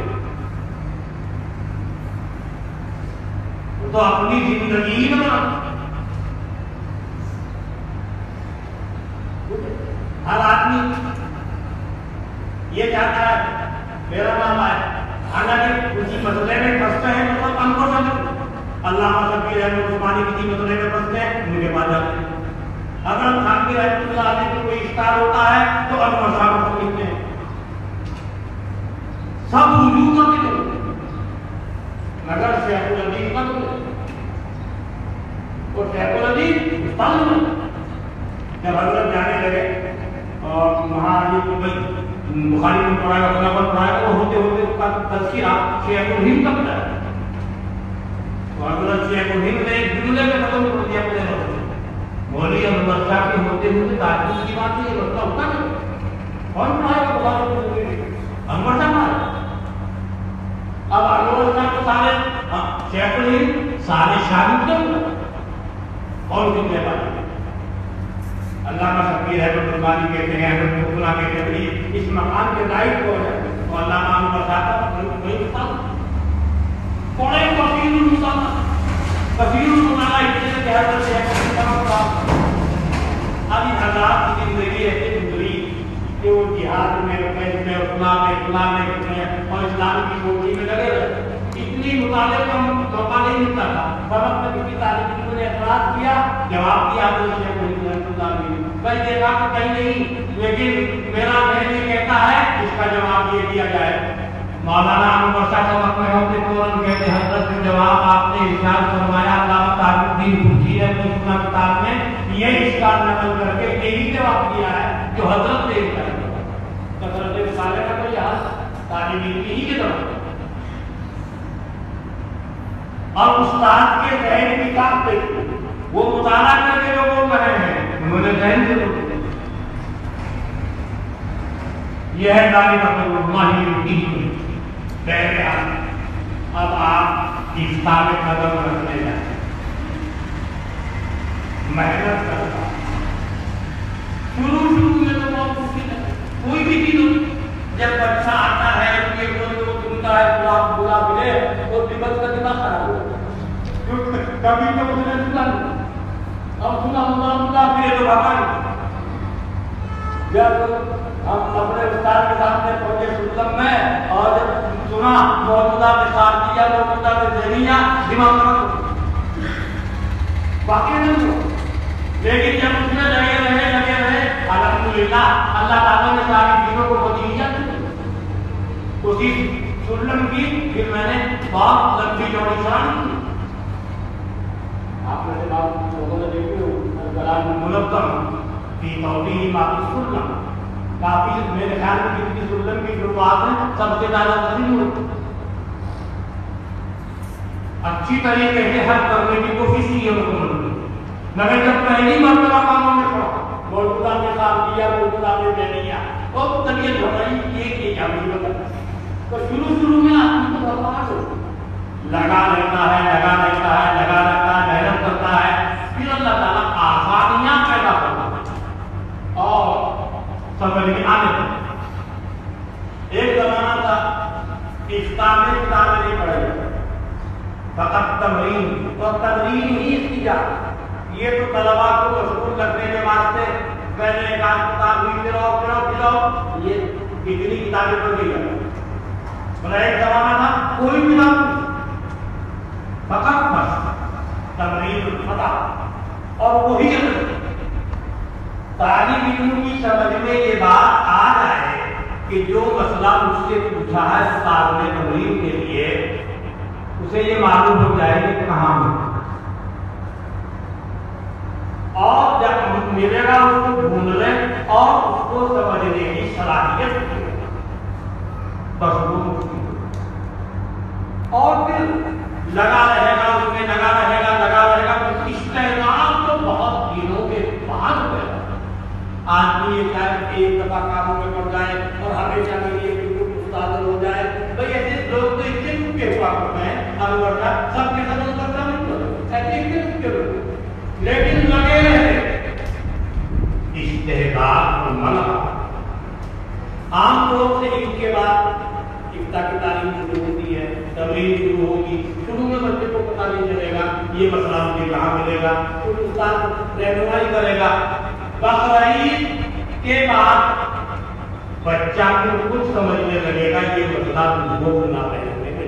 تو اپنی زندگی نہ بناتے. ہر آدمی یہ چاہتا ہے میرا نام آئے، حالانکہ کسی مسئلے میں پھنستے ہیں مطلب ان کو سمجھ. علامہ شبیر احمد عثمانی کسی مسئلے میں پھنستے ہیں ان کے پاس جاتے ہیں. اگر خانقی رحمۃ اللہ علیہ کو کوئی اشکال ہوتا ہے تو انور صاحب کو لکھتے ہیں. سب وجود ہوتے ہیں مگر شیخ الحدیث نہ بولے. اور شیخ الحدیث استاد بنے. جب حضرت جانے لگے اور وہاں بخاری میں پڑھایا پڑھایا تو ہوتے ہوتے اس کا تذکرہ شیخ الہند کا بتایا. تو حضرت شیخ الہند نے ایک جملے میں ختم کر دیا اپنے لوگ. مولوی انور شاہ کے ہوتے ہوتے تعجب کی بات نہیں، مسئلہ ہوتا نہیں. کون پڑھائے گا بخاری میں؟ انور شاہ پڑھائے. اب انور شاہ کو سارے شیخ الہند سارے شاگرد کیوں اور کتنے باتیں. علامہ شبیر احمد عثمانی کہتے ہیں، احمد مغلا کہتے ہیں اس مقام کے لائق کو ہے. اور علامہ انور صاحب وہی مثال پڑھے کثیر المطالعہ اتنے کہ حضرت شیخ ابھی حضرات کی زندگی ایسی گزری کہ وہ جہاد میں اطلاع میں اور اسلام کی کوٹھی میں لگے رہے. اتنی مطالعے کا موقع نہیں ملتا تھا. سبق میں کسی طالب علم نے اعتراض کیا، جواب دیا حضرت شیخ رحمۃ اللہ علیہ. کئی دیکھا کہ کہیں نہیں، لیکن میرا ذہن یہ کہتا ہے اس کا جواب یہ دیا جائے. مولانا انور شاہ سبق میں ہوتے فوراً کہتے حضرت جو جواب آپ نے ارشاد فرمایا علامہ تاج الدین خرشی نے اپنی سنہ کتاب میں یہ اشکال نقل کر کے یہی جواب دیا ہے جو حضرت نے ارشاد فرمایا. کثرت رسالے کا تو لحاظ طالب علم ہی کے طرف اور استاد کے ذہن کی کام پہ وہ مطالعہ کر کے جو بول رہے ہیں انہوں نے ذہن سے بول دیا. یہ ہے ذالک اللہ یہدی پہلے اب آپ افتاح میں قدم رکھنے جائیں. محنت کرتا شروع میں تو بہت مشکل ہے. کوئی بھی چیز جب بچہ آتا ہے سنتا ہے بلا ملے تو دماغ کا دماغ خراب ہو جاتا ہے. کبھی تو اس نے سنا نہیں، اب سنا پھر تو بھاگا نہیں. جب ہم اپنے استاد کے سامنے پہنچے سلم میں اور جب سنا موجودہ میں ساتھیہ موجودہ میں ذہنیہ دماغ خراب ہو باقی نہیں ہو. لیکن جب اس میں لگے رہے الحمدللہ اللہ تعالیٰ نے ساری چیزوں کو بدیہیت اسی سلم کی پھر میں نے بہت لمبی چوڑی شان کی. آپ نے بات لوگوں نے دیکھی ہو کلام منظم فی توضیح ما فی السلم کافی میرے خیال میں کتنی سلم کی شروعات ہے سب سے زیادہ تسلیم ہوئی. اچھی طریقے سے حل کرنے کی کوشش کی ہے مکمل. مگر جب پہلی مرتبہ کاموں میں پڑا موجودہ نے کام کیا موجودہ نے دے دیا اور طبیعت ہماری یہ کیا مجھے تو شروع میں آدمی کو برباد ہو لگا لیتا ہے محنت کرتا ہے پھر اللہ تعالیٰ آسانیاں پیدا کرتا ہے اور سمجھ میں آنے لگتا. ایک زمانہ تھا کتابیں نہیں پڑھے فقط تمرین اور تمرین ہی اس کی جات. یہ تو طلبا کو مشغول رکھنے کے واسطے پہلے ایک آدھ کتاب بھی پھراؤ یہ کتنی کتابیں پڑھ گئی ہے. ایک زمانہ تھا کوئی کتاب نہیں فقط بس تمرین الفتح اور وہی طالب علم کی سمجھ میں یہ بات آ جائے کہ جو مسئلہ مجھ سے پوچھا ہے استاد نے تمرین کے لیے اسے یہ معلوم ہو جائے کہ کہاں ہے اور جب ملے گا اس کو ڈھونڈ لے اور اس کو سمجھنے کی صلاحیت بس اور پھر لگا رہے گا اس میں لگا رہے گا استعمال تو بہت دنوں کے بعد ہوئے. آدمی یہ چاہے ایک دفعہ کاموں میں پڑ جائے اور ہمیشہ کے لیے بالکل مستعد ہو جائے. بھائی ایسے لوگ تو اتنے چپکے ہوا کرتے ہیں اب ورنہ سب کے سب کرتا نہیں ہوتا ایسے اتنے چپکے ہوتے لیکن لگے رہے استحقاق منع. عام طور سے ان کے بعد ابتدا کی تعلیم شروع ہوتی ہے تمرین شروع ہوگی. شروع میں بچے کو پتہ نہیں چلے گا یہ مسئلہ مجھے کہاں ملے گا پھر استاد رہنمائی کرے گا. بقرعید کے بعد بچہ کو کچھ سمجھنے لگے گا یہ مسئلہ مجھے نہ پہننے کے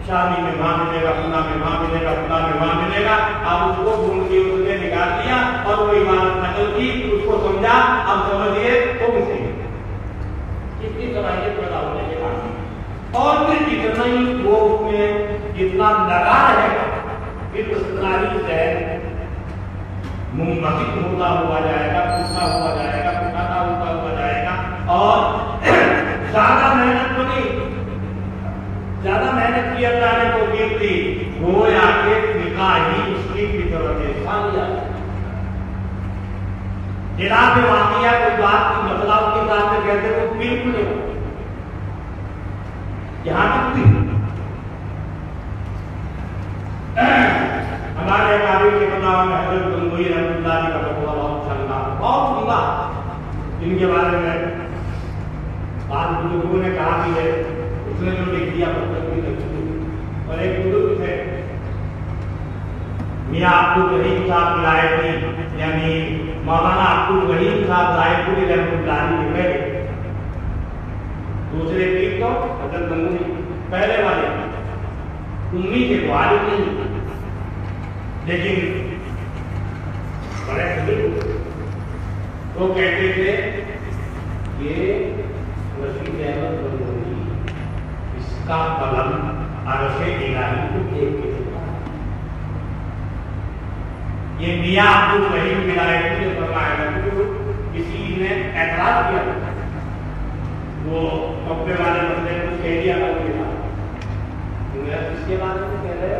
شادی میں وہاں ملے گا پنا میں وہاں ملے گا پنا میں وہاں ملے گا. اب اس کو ڈھونڈ کے اس نے نکال دیا اور وہ عبادت نقل کی اس کو سمجھا. اب سمجھیے تو کسی کتنی صلاحیت پیدا ہونے کے بعد اور پھر جتنا ہی وہ اس میں جتنا لگا رہے گا پھر اس ساری ذہن منبسط ہوتا ہوا جائے گا ٹوٹا ہوا جائے گا ٹوٹا ہوا جائے گا اور زیادہ محنت تو نہیں زیادہ محنت کی اللہ نے تو کی تھی وہ آ کے نکاح ہی اس کی فطرت ثانیہ خلاف واقعہ کوئی بات کی مسئلہ اس کے ساتھ میں کہتے وہ بالکل نہیں یہاں تک بھی ہمارے قابل کے نام حضرت گنگوئی رحمۃ اللہ علیہ کا بہت بہت سنگا بہت سنگا ان کے بارے میں بعض بزرگوں نے کہا بھی ہے اس نے جو لکھ دیا بھی اور ایک بزرگ تھے میاں عبد الرحیم صاحب ولایتی یعنی مولانا عبد الرحیم صاحب رائے پوری رحمۃ اللہ علیہ کے پہلے دوسرے پیر تو حضرت گنگوئی پہلے والے امی کے والد نہیں لیکن بڑے بزرگ وہ کہتے تھے کہ رشید احمد گنگوئی اس کا قلم عرش الہی کو دیکھ کے یہ میاں عبد الرحیم ولایتی نے فرمایا کہ کسی نے اعتراض کیا وہ کپڑے والے بندے کو کہہ دیا اس کے بعد میں کہہ رہے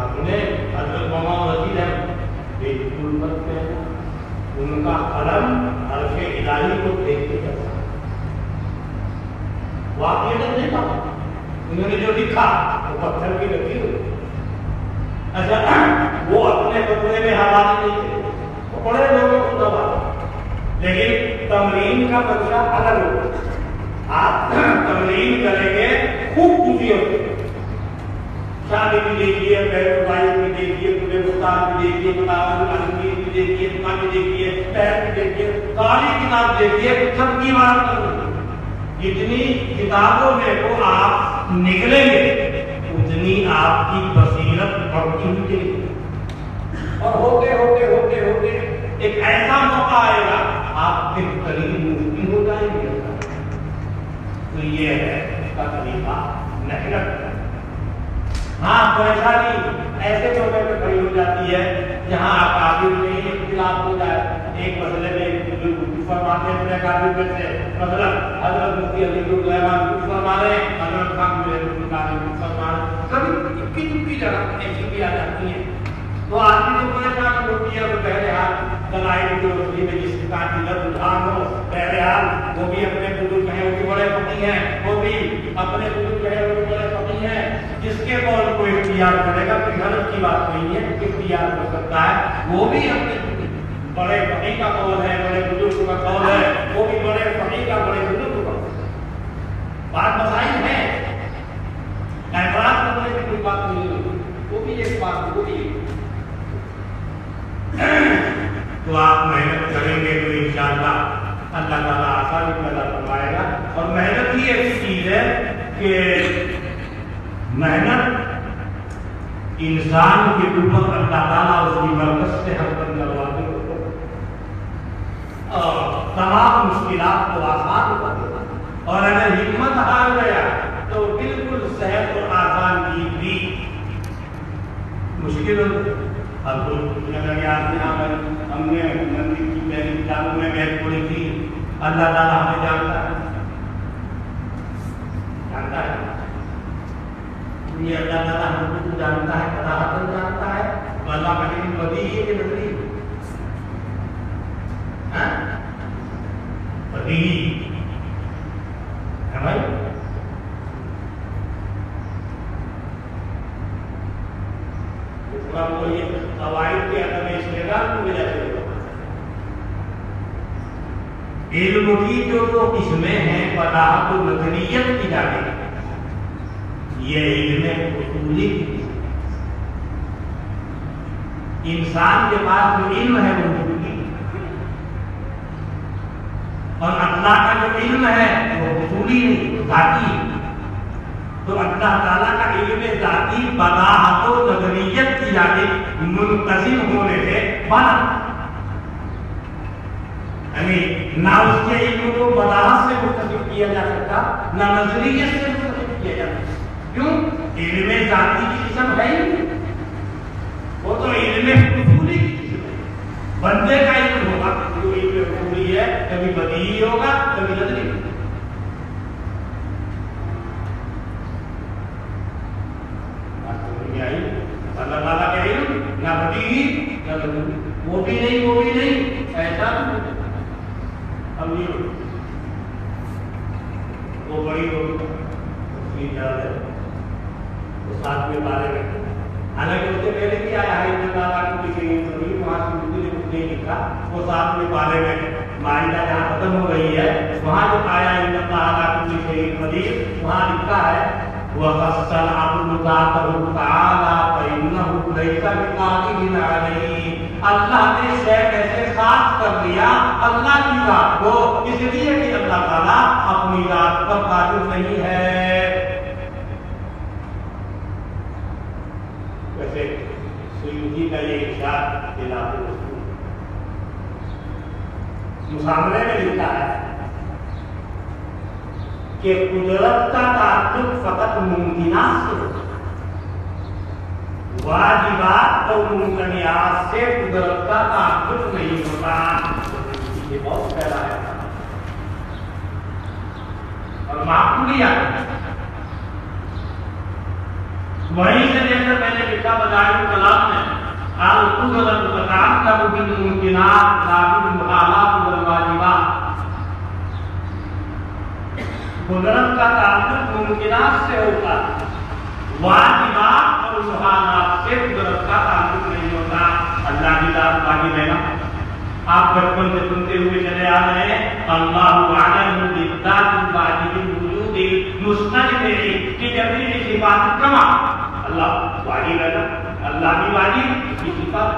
اپنے حضرت مولانا رشید احمد بالکل مت کہنا ان کا قلم عرش الہی کو دیکھ کے چلتا واقعہ نہیں تھا انہوں نے جو لکھا وہ پتھر کی لکیر ہوئی. اچھا وہ اپنے کپڑے میں حوالے نہیں تھے وہ بڑے لوگوں کو دبا لیکن تمرین کا بچہ الگ ہوگا. آپ تمرین کریں گے خوب خوشی ہوتی ہے. شادی بھی دیکھیے پہلے بھائی بھی دیکھیے پورے مستعد بھی دیکھیے مطالعہ بھی دیکھیے دکان بھی دیکھیے پیر بھی دیکھیے ساری کتاب دیکھیے سب کی بات کروں جتنی کتابوں میں وہ آپ نکلیں گے اتنی آپ کی بصیرت بڑھتی ہوئی اور تو یہ ہے اس کا طریقہ محنت۔ ہاں پریشانی ایسے موقع پہ کھڑی ہو جاتی ہے جہاں اکابر میں اختلاف ہو جائے، ایک مسئلے میں کچھ فرماتے ہیں اپنے اکابر میں سے، مثلا حضرت مفتی علی الرحمان کچھ فرما رہے ہیں، حضرت خان کچھ فرما رہے ہیں، کبھی اکی دکی جگہ ایسی بھی آ جاتی ہیں تو آدمی کو پریشان ہوتی ہے۔ تو بہرحال دلائل کی روشنی میں جس کا رجحان ہو، بہرحال وہ بھی اپنے بزرگ ہیں، وہ بھی بڑے فقیہ ہیں، وہ بھی اپنے بزرگ ہیں، وہ بھی بڑے فقیہ ہیں، جس کے قول کو اختیار کرے گا کوئی غلط کی بات نہیں ہے، اختیار کر سکتا ہے، وہ بھی اپنے بڑے فقیہ کا قول ہے، بڑے بزرگ کا قول ہے، وہ بھی بڑے فقیہ کا، بڑے بزرگ کا بات مسائل ہے، اعتراض کرنے کی کوئی بات نہیں ہوتی، وہ بھی ایک بات ہوتی ہے۔ تو آپ محنت کریں گے تو انشاءاللہ اللہ تعالیٰ آسانی پیدا فرمائے گا۔ اور محنت ہی ایسی چیز ہے کہ محنت انسان کے اوپر اللہ تعالیٰ اس کی برکت سے ہر کر کرواتے اور تمام مشکلات کو آسان کر دیتا، اور اگر ہمت ہار گیا تو بالکل سہل اور آسان چیز بھی مشکل ہو جائے۔ اب کوئی اگر یاد ہم نے مندر کی پہلی کتابوں میں بیت پڑھی تھی، اللہ تعالیٰ ہمیں جانتا ہے، جانتا ہے، یہ اللہ تعالیٰ ہم کو جانتا ہے، قطعاً جانتا ہے، تو اللہ کا علم بدیہی ہے کہ بدیہی بدیہی ہے بھائی۔ یہ قواعد کے عدم استعمال کی وجہ سے علم کی جو قسمیں ہیں وضاحت و نظریت کی جانب، یہ علم اصولی کی انسان کے پاس جو علم ہے وہ اصولی، اور اللہ کا جو علم ہے وہ اصولی نہیں، ذاتی ہے۔ تو اللہ تعالیٰ کا علم ذاتی وضاحت و نظریت کی جانب منقسم ہونے سے بنا، یعنی نہ اس کے علم کو وضاحت سے منتخب کیا جا سکتا، نہ نظریت سے منتخب کیا جا سکتا۔ کیوں؟ علم ذاتی کی قسم ہے ہی، وہ تو علم اصولی کی قسم ہے۔ بندے کا علم ہوگا جو علم اصولی ہے، کبھی بدیہی ہوگا کبھی نظری ہوگا۔ اللہ تعالیٰ کا علم نہ بدیہی نہ نظری، وہ بھی نہیں ایسا نہیں۔ اب یہ وہ بڑی ہے وہ ساتھ میں پارے میں، حالانکہ اس سے پہلے بھی آیا ہے اللہ تعالیٰ کی کسی وہاں سے مجھے کچھ نہیں لکھا، وہ ساتھ میں پارے میں معاہدہ جہاں ختم ہو رہی ہے وہاں جو آیا اللہ تعالیٰ کی کسی قدیر وہاں لکھا ہے وَفَصَّلَ عَبْدُ ذَاتَهُ تَعَالَى فَإِنَّهُ لَيْسَ بِقَادِرٍ عَلَيْهِ۔ اللہ نے شے کیسے خاص کر لیا اللہ کی ذات کو، اس لیے کہ اللہ تعالیٰ اپنی ذات پر قادر نہیں ہے۔ ویسے سیوطی کا یہ ارشاد خلاف رسول مسامرے میں لکھا ہے کہ قدرت کا تعلق فقط ممکنات سے ہوتا ہے، واجبات اور ممکنیات سے قدرت کا تعلق نہیں ہوتا۔ یہ بہت پہلا ہے اور معقولیات وہیں سے لے کر میں نے لکھا بدائع الکلام میں القدرت تتعلق بالممکنات لا بالمحالات والواجبات۔ قدرت کا تعلق ممکنات سے ہوتا، واجبات اور محالات سے قدرت کا تعلق نہیں ہوتا۔ اللہ کی ذات واجب ہے نا، آپ بچپن سے سنتے ہوئے چلے آ رہے ہیں اللہ اعلم بالذات الواجب الوجود مستجمع لجميع صفات الكمال۔ اللہ واجب ہے نا، اللہ بھی واجب اس کی صفات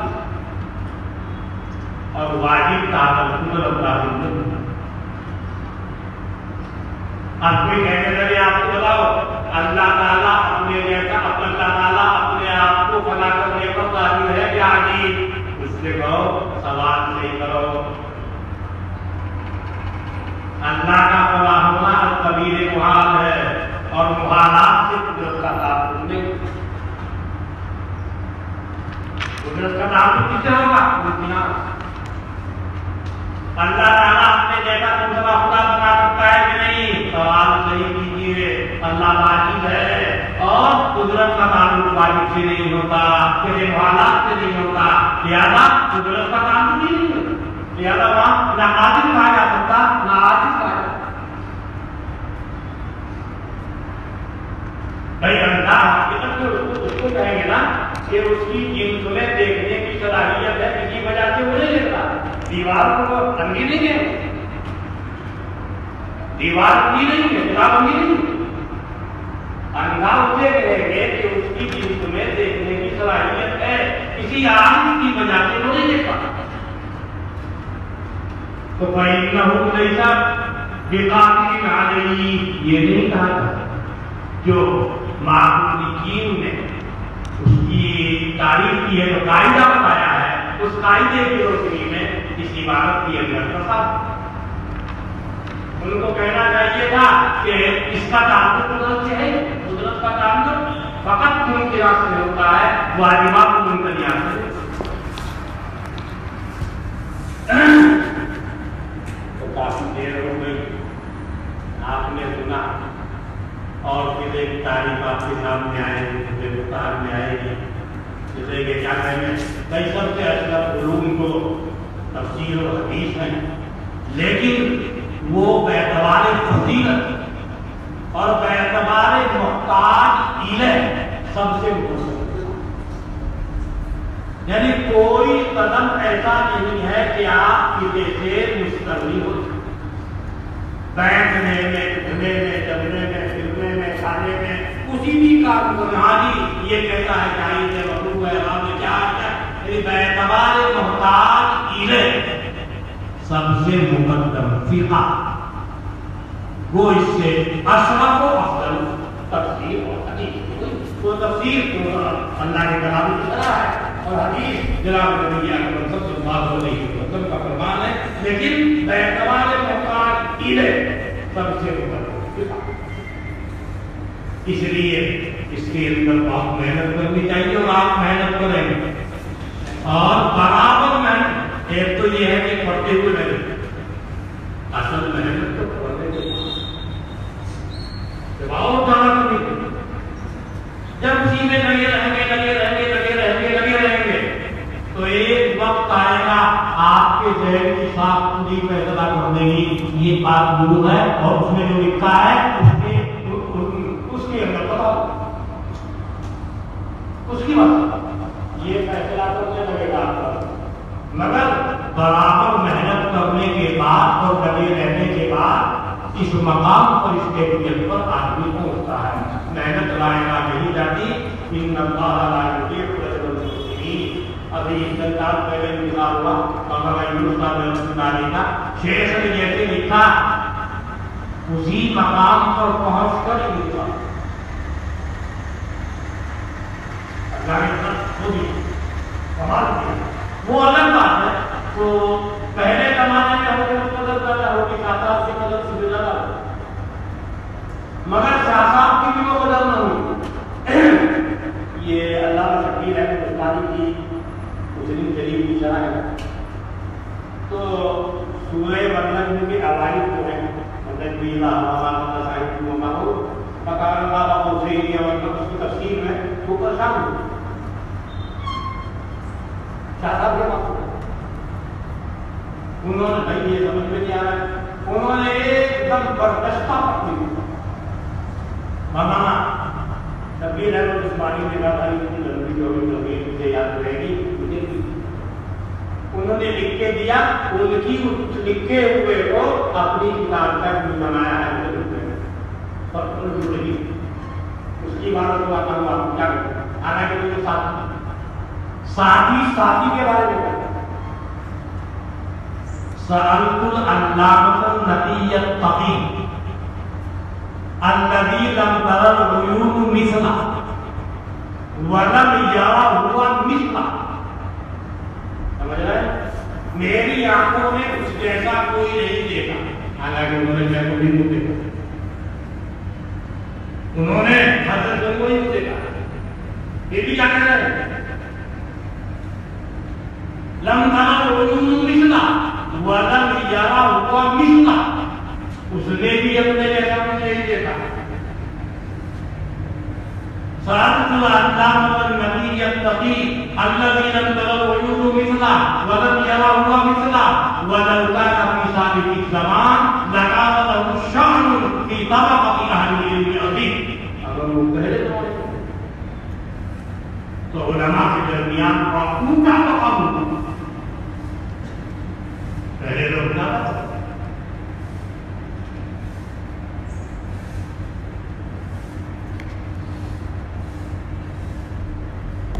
اور واجب تعلق قدرت کا تعلق۔ آپ کوئی کہنے لگے آپ کو بتاؤ اللہ تعالیٰ اپنے جیسا اللہ تعالیٰ اپنے آپ کو فنا کرنے پر قادر ہے کیا عجیب؟ اس سے کہو سوال نہیں کرو، اللہ کا ہوا ہونا القبیر محال ہے اور محالات سے قدرت کا تعلق نہیں. قدرت کا تعلق کس سے ہوگا؟ امتناع. اللہ تعالیٰ اپنے جیسا دوسرا خدا بنا سکتا ہے کہ نہیں؟ سوال صحیح کیجیے. اللہ واجب ہے اور قدرت کا تعلق واجب سے نہیں ہوتا، پھر محالات سے نہیں ہوتا، لہذا قدرت کا تعلق ہی نہیں ہوتا. لہذا وہاں نہ قادر کہا جا سکتا نہ عاجز کہا جا سکتا. بھائی اللہ حقیقت اس کو کہیں گے نا کہ اس کی جنس میں دیکھنے کی صلاحیت ہے، کسی وجہ سے وہ نہیں دیکھتا. دیوار کو انگی نہیں ہے، دیوار انگی نہیں ہے، کتاب انگی نہیں ہے. اندھا اسے کہیں گے کہ اس کی جنس میں دیکھنے کی صلاحیت ہے، کسی عالم کی وجہ سے وہ نہیں دیکھتا. تو فَإِنَّهُ لَيْسَ بِقَادِرٍ عَلَيْهِ، یہ نہیں کہا تھا. جو معقولین نے اس کی تعریف کی ہے تو قاعدہ بتایا ہے، اس قاعدے کی روشنی میں اس عبارت کی اہمیت کا ساتھ ان کو کہنا چاہیے تھا کہ اس کا تعلق قدرت سے ہے. قدرت کا تعلق فقط ممکنات سے ہوتا ہے، واجبات و ممکنیات سے. تو کافی دیر ہو گئی، آپ نے سنا اور پھر ایک تاریخ آپ کے سامنے آئے گی، پھر اتار میں آئے گی. جیسے کہ کیا کہیں گے کئی سب سے اشرف علوم کو تفسیر اور حدیث ہیں، لیکن وہ باعتبار فضیلت اور باعتبار محتاج علم سب سے مفضل. یعنی کوئی قدم ایسا نہیں ہے کہ آپ کسی سے مستغنی ہو جائے. بیٹھنے میں، اٹھنے میں، چلنے میں، پھرنے میں، کھانے میں، کسی بھی کام کو یہ کہتا ہے چاہیے مخلوق ہے آپ نے کیا کیا. یعنی باعتبار محتاج علم سب سے مقدم فقہ، وہ اس سے اشرف و افضل تفسیر اور حدیث. وہ تفسیر اللہ کے کلام کی طرح ہے اور حدیث جناب نبی اکرم صلی اللہ علیہ وسلم کا فرمان ہے، لیکن باعتبار محتاج علم سب سے مقدم فقہ. اس لیے اس کے اندر بہت محنت کرنی چاہیے اور آپ محنت کریں گے اور برابر محنت. ایک تو یہ ہے کہ پڑھتے ہوئے نہیں، اصل محنت تو پڑھنے کے بہت زیادہ کرنی. جب اسی میں لگے رہیں گے تو ایک وقت آئے گا آپ کے ذہن کی صاف پوری فیصلہ کر دے گی یہ بات گرو ہے اور اس میں جو لکھا ہے اس کے اندر بتاؤ اس کی بات یہ فیصلہ کرنے لگے گا آپ کا. مگر برابر محنت کرنے کے بعد اور لگے رہنے کے بعد اس مقام پر اس کیفیت پر آدمی پہنچتا ہے. محنت لائے گا نہیں جاتی. ان اللہ لا یضیع اجر المحسنین. ابھی اس سال پہلے انتقال ہوا مولانا یونس صاحب رحمۃ اللہ علیہ کا شیخ نے جیسے لکھا اسی مقام پر پہنچ کر لکھا اللہ نے خود ہی کمال کیا. وہ الگ بات ہے. تو پہلے زمانے میں ہو کے قدر زیادہ ہوگی، شاہ صاحب کی قدر سے زیادہ ہوگی، مگر شاہ صاحب کی بھی وہ قدر نہ ہوئی. یہ اللہ شکیل ہے ہندوستانی کی مسلم شریف کی شرح ہے. تو سورہ مریم کے عوائد جو ہے مطلب بھی صاحب کی مما ہو مکان اللہ کو صحیح دیا اور اس کی تفسیر میں وہ پریشان ہوئی. شاہ صاحب کے مقصود انہوں نے بھائی یہ سمجھ میں نہیں آ رہا، انہوں نے ایک دم برداشتہ پکڑی. مولانا شبیر احمد عثمانی نے کہا تھا اتنی لمبی جو بھی لمبی سے یاد رہے گی مجھے انہوں نے لکھ کے دیا. ان کی لکھے ہوئے کو اپنی کتاب کا بنایا ہے اور اس کی بات کو آتا ہوں آپ کیا کرتے ہیں. حالانکہ مجھے ساتھی کے بارے میں سألت العلامة النبي التقي الذي لم تر العيون مثله ولم يرى هو مثله. سمجھ رہے ہیں؟ میری آنکھوں نے اس جیسا کوئی نہیں دیکھا. حالانکہ انہوں نے شیخ ابھی کو دیکھا، انہوں نے حضرت گنگوئی کو دیکھا، یہ بھی جانے رہے لم ترى العيون مثله ولم يرى هو مثله، اس نے بھی اپنے جیسا نہیں دیکھا. سألت العلامة النبي التقي الذي لم ترى العيون مثله ولم يرى هو مثله ولو كان في سابق الزمان لكان له شأن في طبقة أهل العلم عظيم. اگر وہ پہلے تو علماء کے درمیان اونچا مقام ہوتا، پہلے لوگ نہ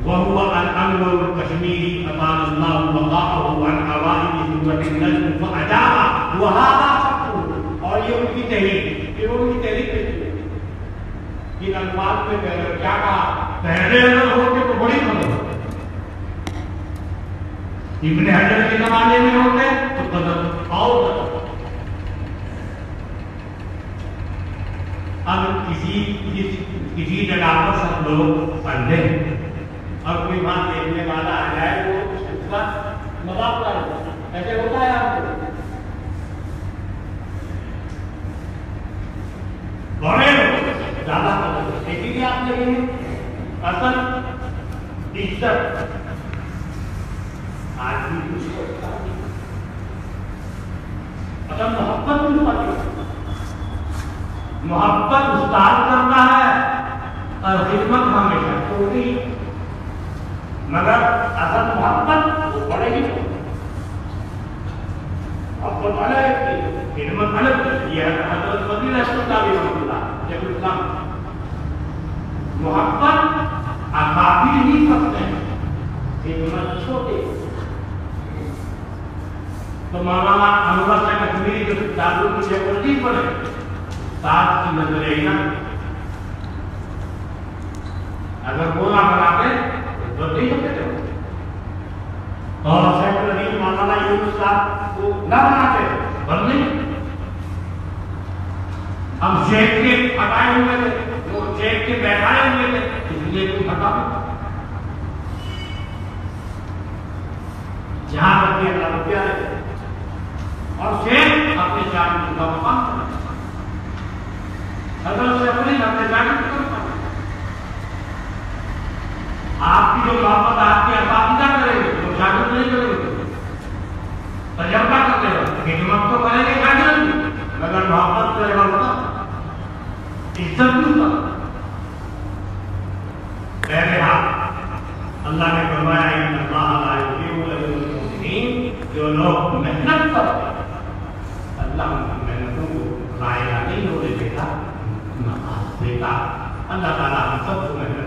وهو الأنور الكشميري أطال الله بقاءه عن أوائل سورة النجم فأجاب وهذا حقه. اور یہ ان کی تحریک، یہ ان کی تحریک ان الفاظ میں کیا کہا، پہلے اگر ہوتے تو بڑی قدر ہوتی، ابن حجر کے زمانے میں ہوتے تو قدر اور قدر. اب کسی جگہ پر سب لوگ پڑھتے ہیں اور کوئی وہاں دیکھنے والا آ جائے وہ اس کا مذاق اڑائے، ایسے ہوتا ہے آپ کو بڑے زیادہ دیکھیں گے آپ نے اصل عزت آدمی کچھ اصل محبت محبت استاد کرنا ہے اور خدمت ہمیشہ چھوٹی، مگر اصل محبت وہ بڑے ہی محبت الگ خدمت الگ. یہ حضرت مدنی رحمۃ اللہ شیخ الاسلام محبت اکابر ہی کرتے ہیں، خدمت چھوٹے. تو مولانا انور شاہ کشمیری جو دارال کی ترتیب پر ہے ساتھ کی نظریہ اگر بولا بناتے تو نہیں ہوتے تھے، اور شیخ العلیم مولانا یونس صاحب کو نہ بناتے بندے. ہم شیخ کے ہٹائے ہوئے تھے، وہ شیخ کے بیٹھائے ہوئے تھے، اس لیے کوئی ہٹا جہاں تک کہ اللہ روپیہ ہے اور شیخ اپنے شان کا مقام کرے، اگر اسے اپنے اپنے شان کا مقام. آپ کی جو محبت آپ کی اساتذہ کریں گے وہ شاگرد نہیں کریں گے، تجربہ کرتے ہو خدمت تو کریں گے شاگرد بھی، مگر محبت کرے گا ہوتا عزت بھی ہوتا. بہرحال اللہ نے فرمایا ان اللہ لا یضیع اجر المحسنین، جو لوگ محنت کرتے ہیں اللہ ان کی محنتوں کو ضائع نہیں ہونے دیتا، نہ دیتا. اللہ تعالیٰ ہم سب کو محنت